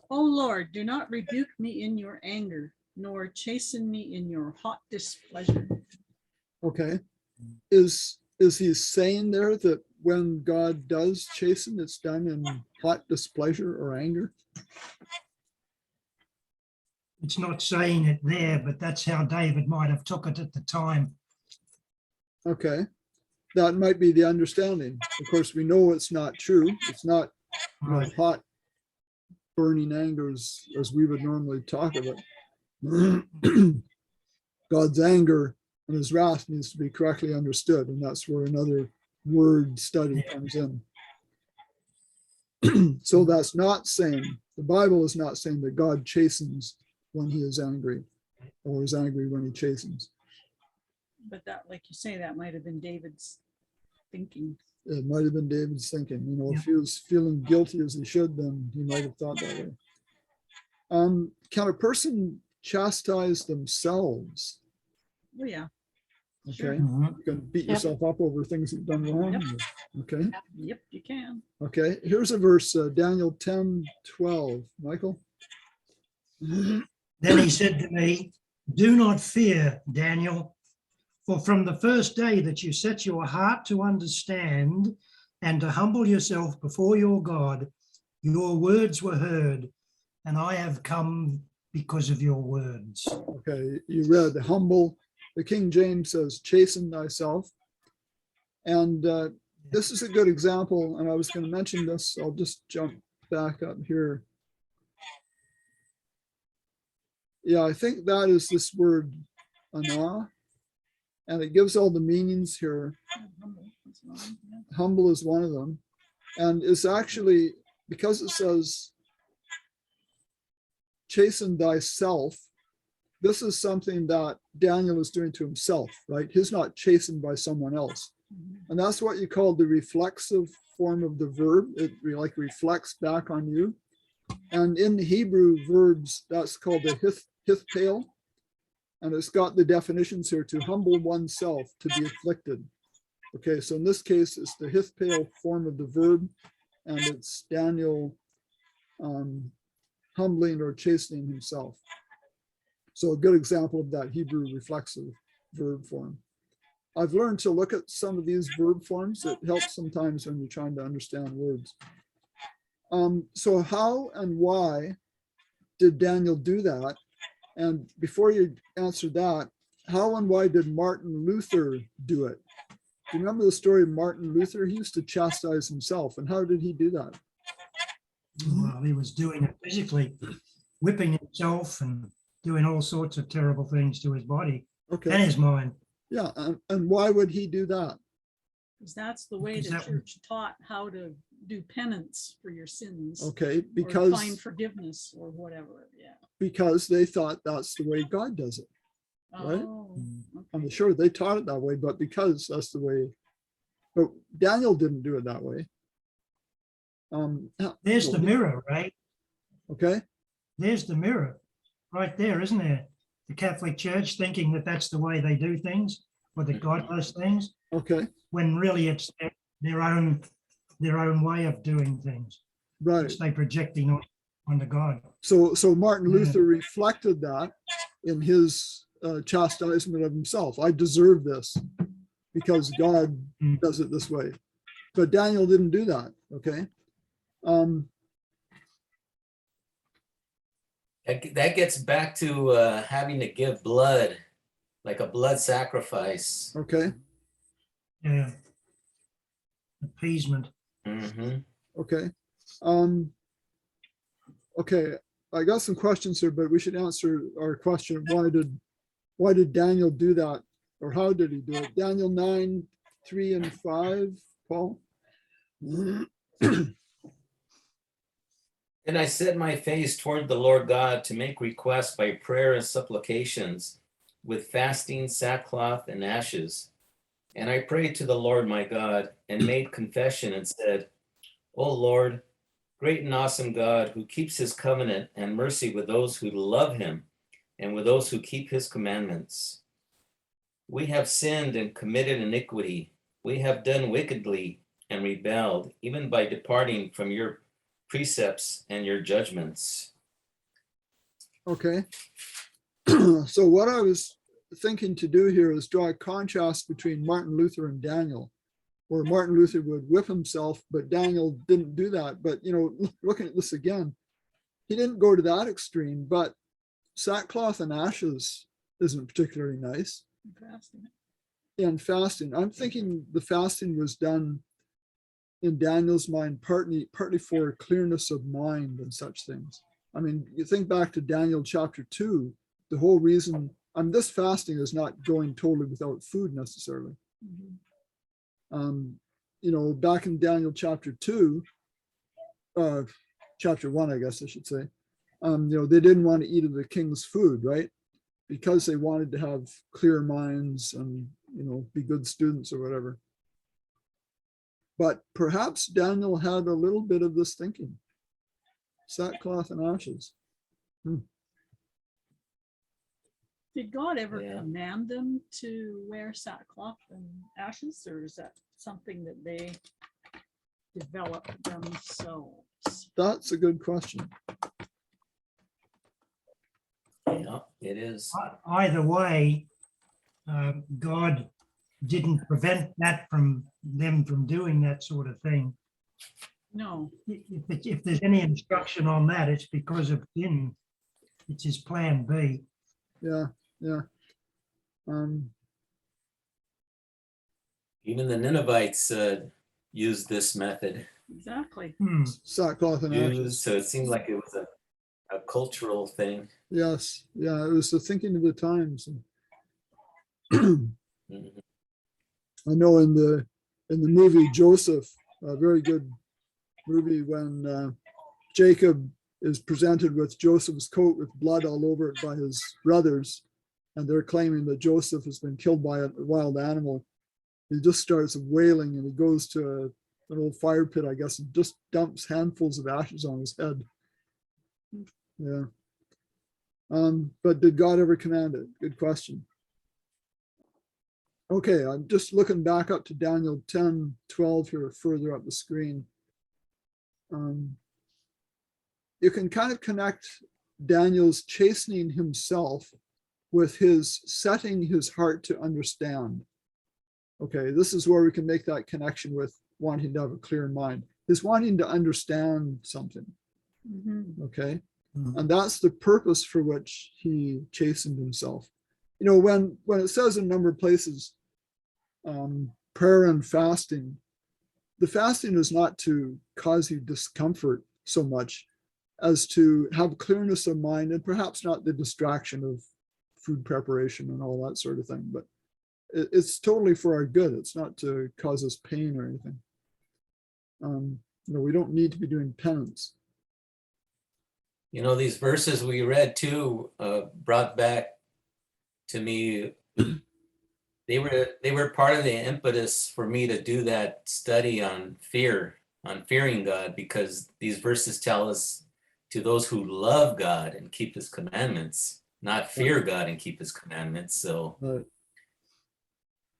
Speaker 4: O Lord, do not rebuke me in your anger, nor chasten me in your hot displeasure.
Speaker 1: Okay. Is he saying there that when God does chasten, it's done in hot displeasure or anger?
Speaker 3: It's not saying it there, but that's how David might have took it at the time.
Speaker 1: Okay. That might be the understanding. Of course, we know it's not true. It's not
Speaker 3: Right.
Speaker 1: hot burning anger as we would normally talk of it. God's anger and his wrath needs to be correctly understood, and that's where another word study comes in. So that's not saying, the Bible is not saying that God chastens when he is angry or is angry when he chastens.
Speaker 4: But that, like you say, that might have been David's thinking.
Speaker 1: It might have been David's thinking,
Speaker 3: Yeah.
Speaker 1: if he was feeling guilty as he should, then he might have thought that way. Can a person chastise themselves?
Speaker 4: Oh, yeah.
Speaker 1: Okay.
Speaker 3: Mhm.
Speaker 1: You can beat
Speaker 2: Yep.
Speaker 1: yourself up over things you've done wrong. Okay.
Speaker 4: Yep, you can.
Speaker 1: Okay. Here's a verse, Daniel 10:12. Michael.
Speaker 3: Then he said to me, do not fear, Daniel, for from the first day that you set your heart to understand and to humble yourself before your God, your words were heard, and I have come because of your words.
Speaker 1: Okay. You read humble. The King James says, chasten thyself. And this is a good example. And I was going to mention this. I'll just jump back up here. Yeah, I think that is this word, anah. And it gives all the meanings here. Humble is one of them. And it's actually, because it says, chasten thyself, this is something that Daniel is doing to himself, right? He's not chastened by someone else. And that's what you call the reflexive form of the verb. It like reflects back on you. And in Hebrew verbs, that's called the hithpale. And it's got the definitions here: to humble oneself, to be afflicted. Okay, so in this case, it's the hithpale form of the verb, and it's Daniel humbling or chastening himself. So a good example of that Hebrew reflexive verb form. I've learned to look at some of these verb forms. It helps sometimes when you're trying to understand words. So how and why did Daniel do that? And before you answer that, how and why did Martin Luther do it? Do you remember the story of Martin Luther? He used to chastise himself. And how did he do that?
Speaker 3: Well, he was doing it physically, whipping himself and doing all sorts of terrible things to his body and
Speaker 1: Okay.
Speaker 3: his mind.
Speaker 1: Yeah. And why would he do that?
Speaker 4: Because that's the way
Speaker 3: Because
Speaker 4: the
Speaker 3: that was-
Speaker 4: church taught how to do penance for your sins.
Speaker 1: Okay.
Speaker 4: Or find
Speaker 1: Because
Speaker 4: forgiveness or whatever. Yeah.
Speaker 1: they thought that's the way God does it. Right?
Speaker 4: Oh,
Speaker 1: I'm
Speaker 4: okay.
Speaker 1: sure they taught it that way, but because that's the way. But Daniel didn't do it that way.
Speaker 3: There's the mirror, right?
Speaker 1: Okay.
Speaker 3: There's the mirror right there, isn't there? The Catholic Church thinking that that's the way they do things, or that God does things,
Speaker 1: Okay.
Speaker 3: when really it's their own way of doing things,
Speaker 1: Right.
Speaker 3: which they projecting onto God.
Speaker 1: So Martin
Speaker 3: Yeah.
Speaker 1: Luther reflected that in his chastisement of himself. I deserve this because God does it this way. But Daniel didn't do that. Okay.
Speaker 5: That gets back to having to give blood, like a blood sacrifice.
Speaker 1: Okay.
Speaker 3: Yeah. Appeasement.
Speaker 5: Mhm.
Speaker 1: Okay. Okay. I got some questions here, but we should answer our question. Why did Daniel do that? Or how did he do it? Daniel 9:3-5, Paul.
Speaker 5: Then I set my face toward the Lord God to make requests by prayer and supplications, with fasting, sackcloth, and ashes. And I prayed to the Lord my God and made confession and said, O Lord, great and awesome God, who keeps his covenant and mercy with those who love him and with those who keep his commandments. We have sinned and committed iniquity. We have done wickedly and rebelled, even by departing from your precepts and your judgments.
Speaker 1: Okay. So what I was thinking to do here is draw a contrast between Martin Luther and Daniel, where Martin Luther would whip himself, but Daniel didn't do that. But, looking at this again, he didn't go to that extreme, but sackcloth and ashes isn't particularly nice.
Speaker 4: Fasting.
Speaker 1: And fasting, I'm thinking the fasting was done in Daniel's mind, partly for clearness of mind and such things. I mean, you think back to Daniel chapter 2, the whole reason, this fasting is not going totally without food necessarily. Back in Daniel chapter 2, chapter 1, I guess I should say, they didn't want to eat of the king's food, right? Because they wanted to have clear minds and, be good students or whatever. But perhaps Daniel had a little bit of this thinking. Sackcloth and ashes.
Speaker 4: Did God ever
Speaker 5: Yeah.
Speaker 4: command them to wear sackcloth and ashes, or is that something that they developed themselves?
Speaker 1: That's a good question.
Speaker 5: Yeah, it is.
Speaker 3: Either way, God didn't prevent that from them from doing that sort of thing.
Speaker 4: No.
Speaker 3: If there's any instruction on that, it's because of sin. It's his plan B.
Speaker 1: Yeah.
Speaker 5: Even the Ninevites used this method.
Speaker 4: Exactly.
Speaker 1: Sackcloth and ashes.
Speaker 5: So it seemed like it was a cultural thing.
Speaker 1: Yes. Yeah. It was the thinking of the times.
Speaker 5: Mhm.
Speaker 1: I know in the movie Joseph, a very good movie, when Jacob is presented with Joseph's coat with blood all over it by his brothers, and they're claiming that Joseph has been killed by a wild animal. He just starts wailing, and he goes to an old fire pit, I guess, and just dumps handfuls of ashes on his head. Yeah. But did God ever command it? Good question. Okay, I'm just looking back up to Daniel 10:12 here, further up the screen. You can kind of connect Daniel's chastening himself with his setting his heart to understand. Okay, this is where we can make that connection with wanting to have a clear mind. His wanting to understand something. Okay, and that's the purpose for which he chastened himself. When it says in a number of places, prayer and fasting, the fasting is not to cause you discomfort so much as to have clearness of mind, and perhaps not the distraction of food preparation and all that sort of thing, but it's totally for our good. It's not to cause us pain or anything. We don't need to be doing penance.
Speaker 5: These verses we read too brought back to me. They were part of the impetus for me to do that study on fearing God, because these verses tell us to those who love God and keep his commandments, not fear God and keep his commandments. So,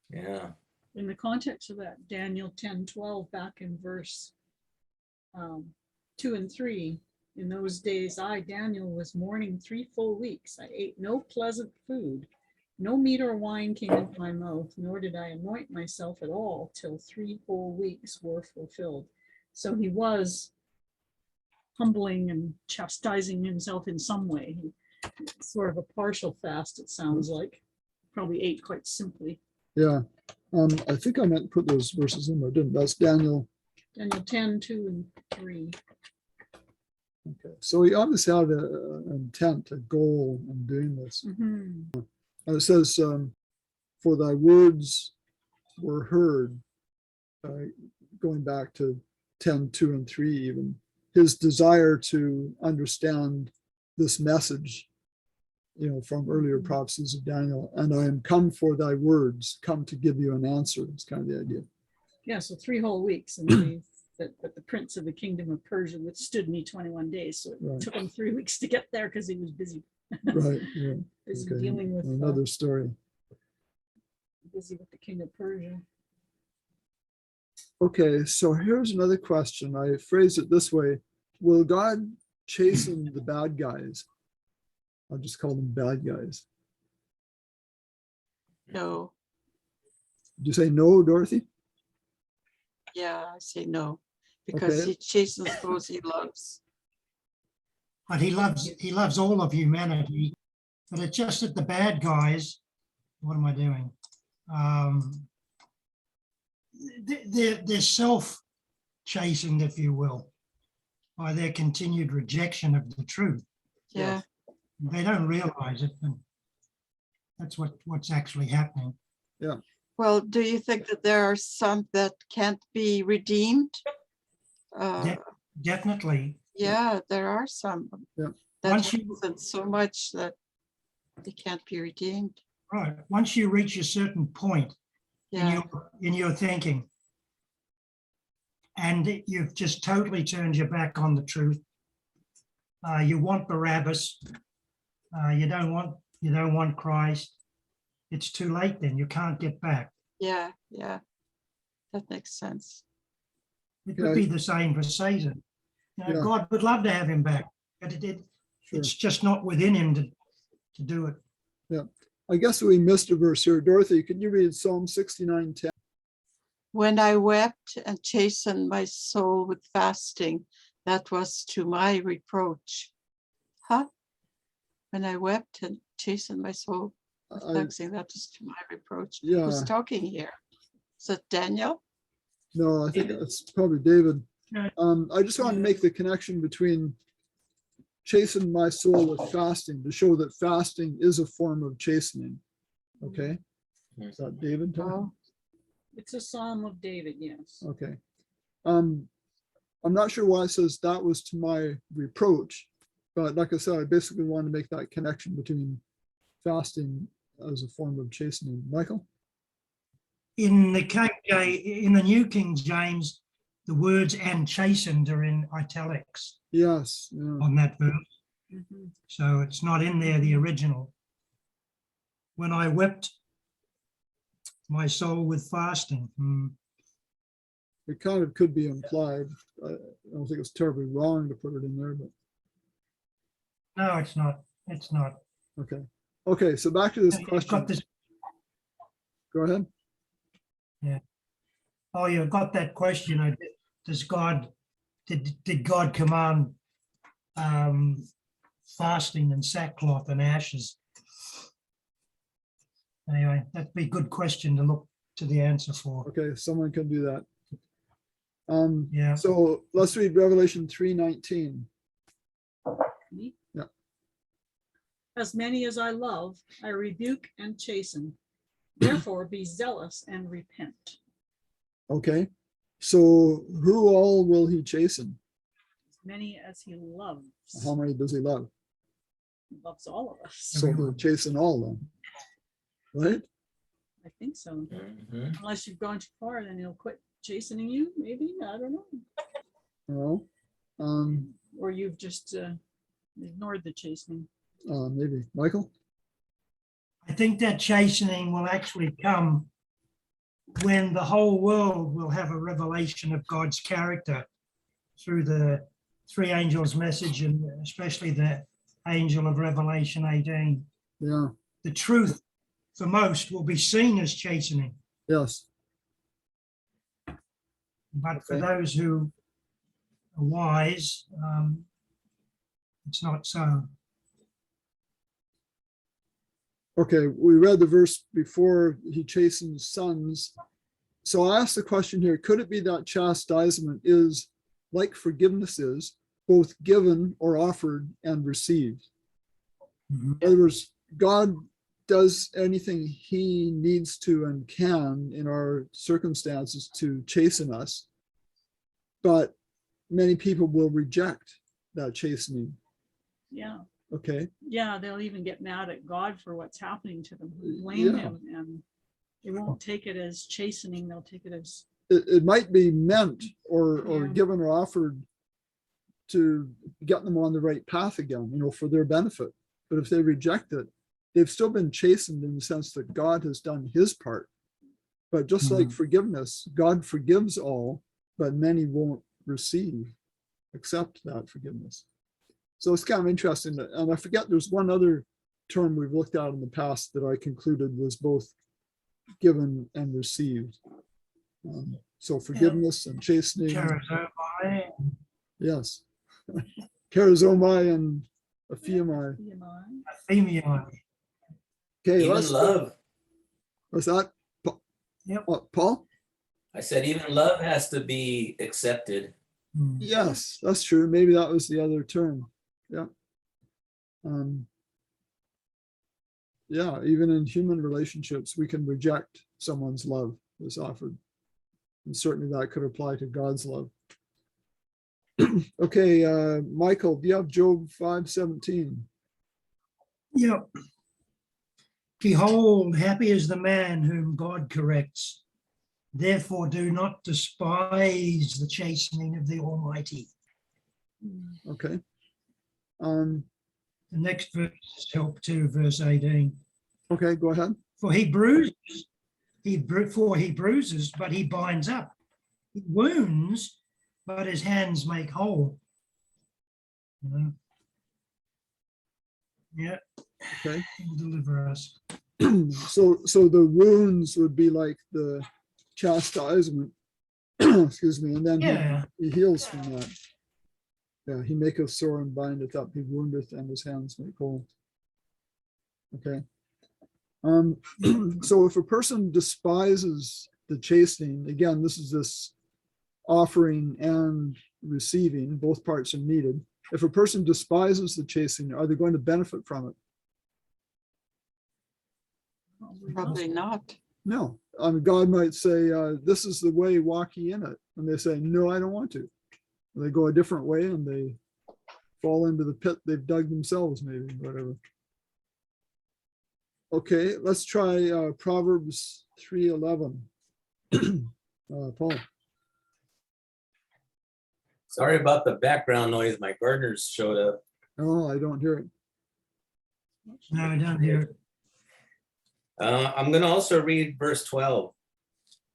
Speaker 5: yeah.
Speaker 4: In the context of that, Daniel 10:12, back in verse 2 and 3, in those days, I, Daniel, was mourning 3 full weeks. I ate no pleasant food. No meat or wine came into my mouth, nor did I anoint myself at all till 3 whole weeks were fulfilled. So he was humbling and chastising himself in some way. Sort of a partial fast, it sounds like. Probably ate quite simply.
Speaker 1: Yeah. I think I meant to put those verses in there, didn't I? That's Daniel
Speaker 4: 10, 2, and 3.
Speaker 1: Okay. So he obviously had an intent, a goal in doing this. And it says, for thy words were heard, going back to 10, 2, and 3 even. His desire to understand this message, from earlier prophecies of Daniel, and I am come for thy words, come to give you an answer. It's kind of the idea.
Speaker 4: Yeah, so 3 whole weeks. And but the prince of the kingdom of Persia withstood me 21 days. So it took him 3 weeks to get there because he was busy.
Speaker 1: Right. Yeah.
Speaker 4: Busy
Speaker 1: Okay.
Speaker 4: dealing with
Speaker 1: Another story.
Speaker 4: busy with the king of Persia.
Speaker 1: Okay, so here's another question. I phrase it this way. Will God chasten the bad guys? I'll just call them bad guys.
Speaker 2: No.
Speaker 1: Did you say no, Dorothy?
Speaker 2: Yeah, I say no, because
Speaker 1: Okay.
Speaker 2: he chastens those he loves.
Speaker 3: But he loves all of humanity. But it's just that the bad guys, what am I doing? They're chastened, if you will, by their continued rejection of the truth.
Speaker 2: Yeah,
Speaker 3: They don't realize it, and that's what's actually happening.
Speaker 2: well, do you think that there are some that can't be redeemed?
Speaker 3: De- Definitely.
Speaker 2: Yeah, there are some
Speaker 1: Yeah.
Speaker 2: that
Speaker 3: Once you-
Speaker 2: happen so much that they can't be redeemed.
Speaker 3: Right. Once you reach a certain point
Speaker 2: Yeah,
Speaker 3: in your thinking, and you've just totally turned your back on the truth, you want Barabbas, you don't want Christ. It's too late then. You can't get back.
Speaker 2: yeah, that makes sense.
Speaker 3: It would be the same for Satan.
Speaker 1: Yeah.
Speaker 3: God would love to have him back, but it's just not within him to do it.
Speaker 1: I guess we missed a verse here. Dorothy, can you read Psalm 69:10?
Speaker 2: When I wept and chastened my soul with fasting, that was to my reproach. Huh? When I wept and chastened my soul with fasting, that was to my reproach.
Speaker 1: Yeah.
Speaker 2: Who's talking here? Is it Daniel?
Speaker 1: No, I think it's probably David.
Speaker 3: Yeah.
Speaker 1: I just wanted to make the connection between chasten my soul with fasting to show that fasting is a form of chastening. Okay, is that David talking?
Speaker 2: Oh,
Speaker 4: It's a Psalm of David, yes.
Speaker 1: Okay. I'm not sure why it says that was to my reproach, but like I said, I basically wanted to make that connection between fasting as a form of chastening. Michael?
Speaker 3: In the New King James, the words "and chastened" are in italics
Speaker 1: Yes. Yeah.
Speaker 3: on that verse,
Speaker 4: Mhm.
Speaker 3: so it's not in there, the original. When I wept my soul with fasting.
Speaker 1: It kind of could be implied. I don't think it's terribly wrong to put it in there, but
Speaker 3: No, it's not. It's not.
Speaker 1: okay. Okay, so back to this
Speaker 3: You've
Speaker 1: question.
Speaker 3: got this.
Speaker 1: Go ahead.
Speaker 3: Oh, you've got that question. Did God command fasting and sackcloth and ashes? Anyway, that'd be a good question to look to the answer for.
Speaker 1: Okay, someone can do that.
Speaker 3: Yeah.
Speaker 1: So let's read Revelation 3:19.
Speaker 4: Me?
Speaker 1: Yeah.
Speaker 4: As many as I love, I rebuke and chasten. Therefore be zealous and repent.
Speaker 1: Okay, so who all will he chasten?
Speaker 4: As many as he loves.
Speaker 1: How many does he love?
Speaker 4: He loves all of us.
Speaker 1: So he'll chasten all of them, right?
Speaker 4: I think so.
Speaker 5: Mhm.
Speaker 4: Unless you've gone too far, then he'll quit chastening you, maybe. I don't know.
Speaker 1: No,
Speaker 4: Or you've just ignored the chastening.
Speaker 1: maybe. Michael?
Speaker 3: I think that chastening will actually come when the whole world will have a revelation of God's character through the three angels' message, and especially the angel of Revelation 18.
Speaker 1: Yeah,
Speaker 3: The truth for most will be seen as chastening,
Speaker 1: yes.
Speaker 3: but for
Speaker 1: Okay.
Speaker 3: those who are wise, it's not so.
Speaker 1: Okay, we read the verse before he chastens sons. So I asked the question here, could it be that chastisement is, like forgiveness is, both given or offered and received?
Speaker 3: Mhm.
Speaker 1: In other words, God does anything he needs to and can in our circumstances to chasten us, but many people will reject that chastening.
Speaker 4: Yeah.
Speaker 1: Okay,
Speaker 4: Yeah, they'll even get mad at God for what's happening to them, blame
Speaker 1: Yeah.
Speaker 4: him, and they won't take it as chastening, they'll take it as,
Speaker 1: it might be meant or
Speaker 4: Yeah.
Speaker 1: given or offered to get them on the right path again, for their benefit. But if they reject it, they've still been chastened in the sense that God has done his part. But just like
Speaker 3: Mhm.
Speaker 1: forgiveness, God forgives all, but many won't accept that forgiveness. So it's kind of interesting. And I forget, there's one other term we've looked at in the past that I concluded was both given and received. So forgiveness and chastening.
Speaker 3: Charizomai,
Speaker 1: Yes. Charizomai and aphiamai.
Speaker 4: TMI.
Speaker 3: Athemion.
Speaker 1: Okay,
Speaker 5: Even
Speaker 1: let's
Speaker 5: love.
Speaker 1: what's that?
Speaker 3: Yep.
Speaker 1: What, Paul?
Speaker 5: I said even love has to be accepted.
Speaker 3: Mm.
Speaker 1: Yes, that's true. Maybe that was the other term. Yeah. Yeah, even in human relationships, we can reject someone's love that's offered. And certainly that could apply to God's love. Okay, Michael, do you have Job 5:17?
Speaker 3: Yep. Behold, happy is the man whom God corrects. Therefore, do not despise the chastening of the Almighty.
Speaker 1: Okay.
Speaker 3: The next verse help too, verse 18.
Speaker 1: Okay, go ahead.
Speaker 3: For he bruises, but he binds up. He wounds, but his hands make whole. You know? Yeah,
Speaker 1: Okay.
Speaker 3: he'll deliver us.
Speaker 1: So the wounds would be like the chastisement, excuse me, and then
Speaker 3: Yeah.
Speaker 1: he heals from that. Yeah, he maketh sore and bindeth up, he woundeth and his hands make whole. Okay. So if a person despises the chastening, again, this is this offering and receiving, both parts are needed. If a person despises the chastening, are they going to benefit from it?
Speaker 2: Probably not.
Speaker 1: No. God might say, this is the way, walk ye in it. And they say, no, I don't want to. And they go a different way and they fall into the pit they've dug themselves, maybe, whatever. Okay, let's try Proverbs 3:11. Paul.
Speaker 5: Sorry about the background noise. My gardeners showed up.
Speaker 1: Oh, I don't hear it.
Speaker 3: No, down here.
Speaker 5: I'm going to also read verse 12.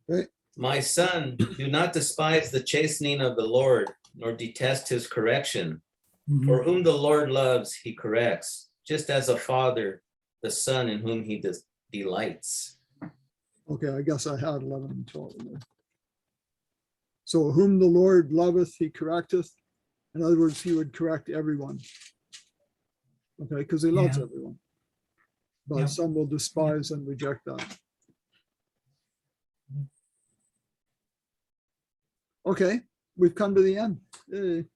Speaker 1: Okay.
Speaker 5: My son, do not despise the chastening of the Lord, nor detest his correction.
Speaker 3: Mhm.
Speaker 5: For whom the Lord loves, he corrects, just as a father, the son in whom he delights.
Speaker 1: Okay, I guess I had 11 and 12 in there. So whom the Lord loveth, he correcteth. In other words, he would correct everyone. Okay, because he loves
Speaker 3: Yeah.
Speaker 1: everyone. But
Speaker 3: Yeah.
Speaker 1: some will despise and reject that. Okay, we've come to the end. Yay.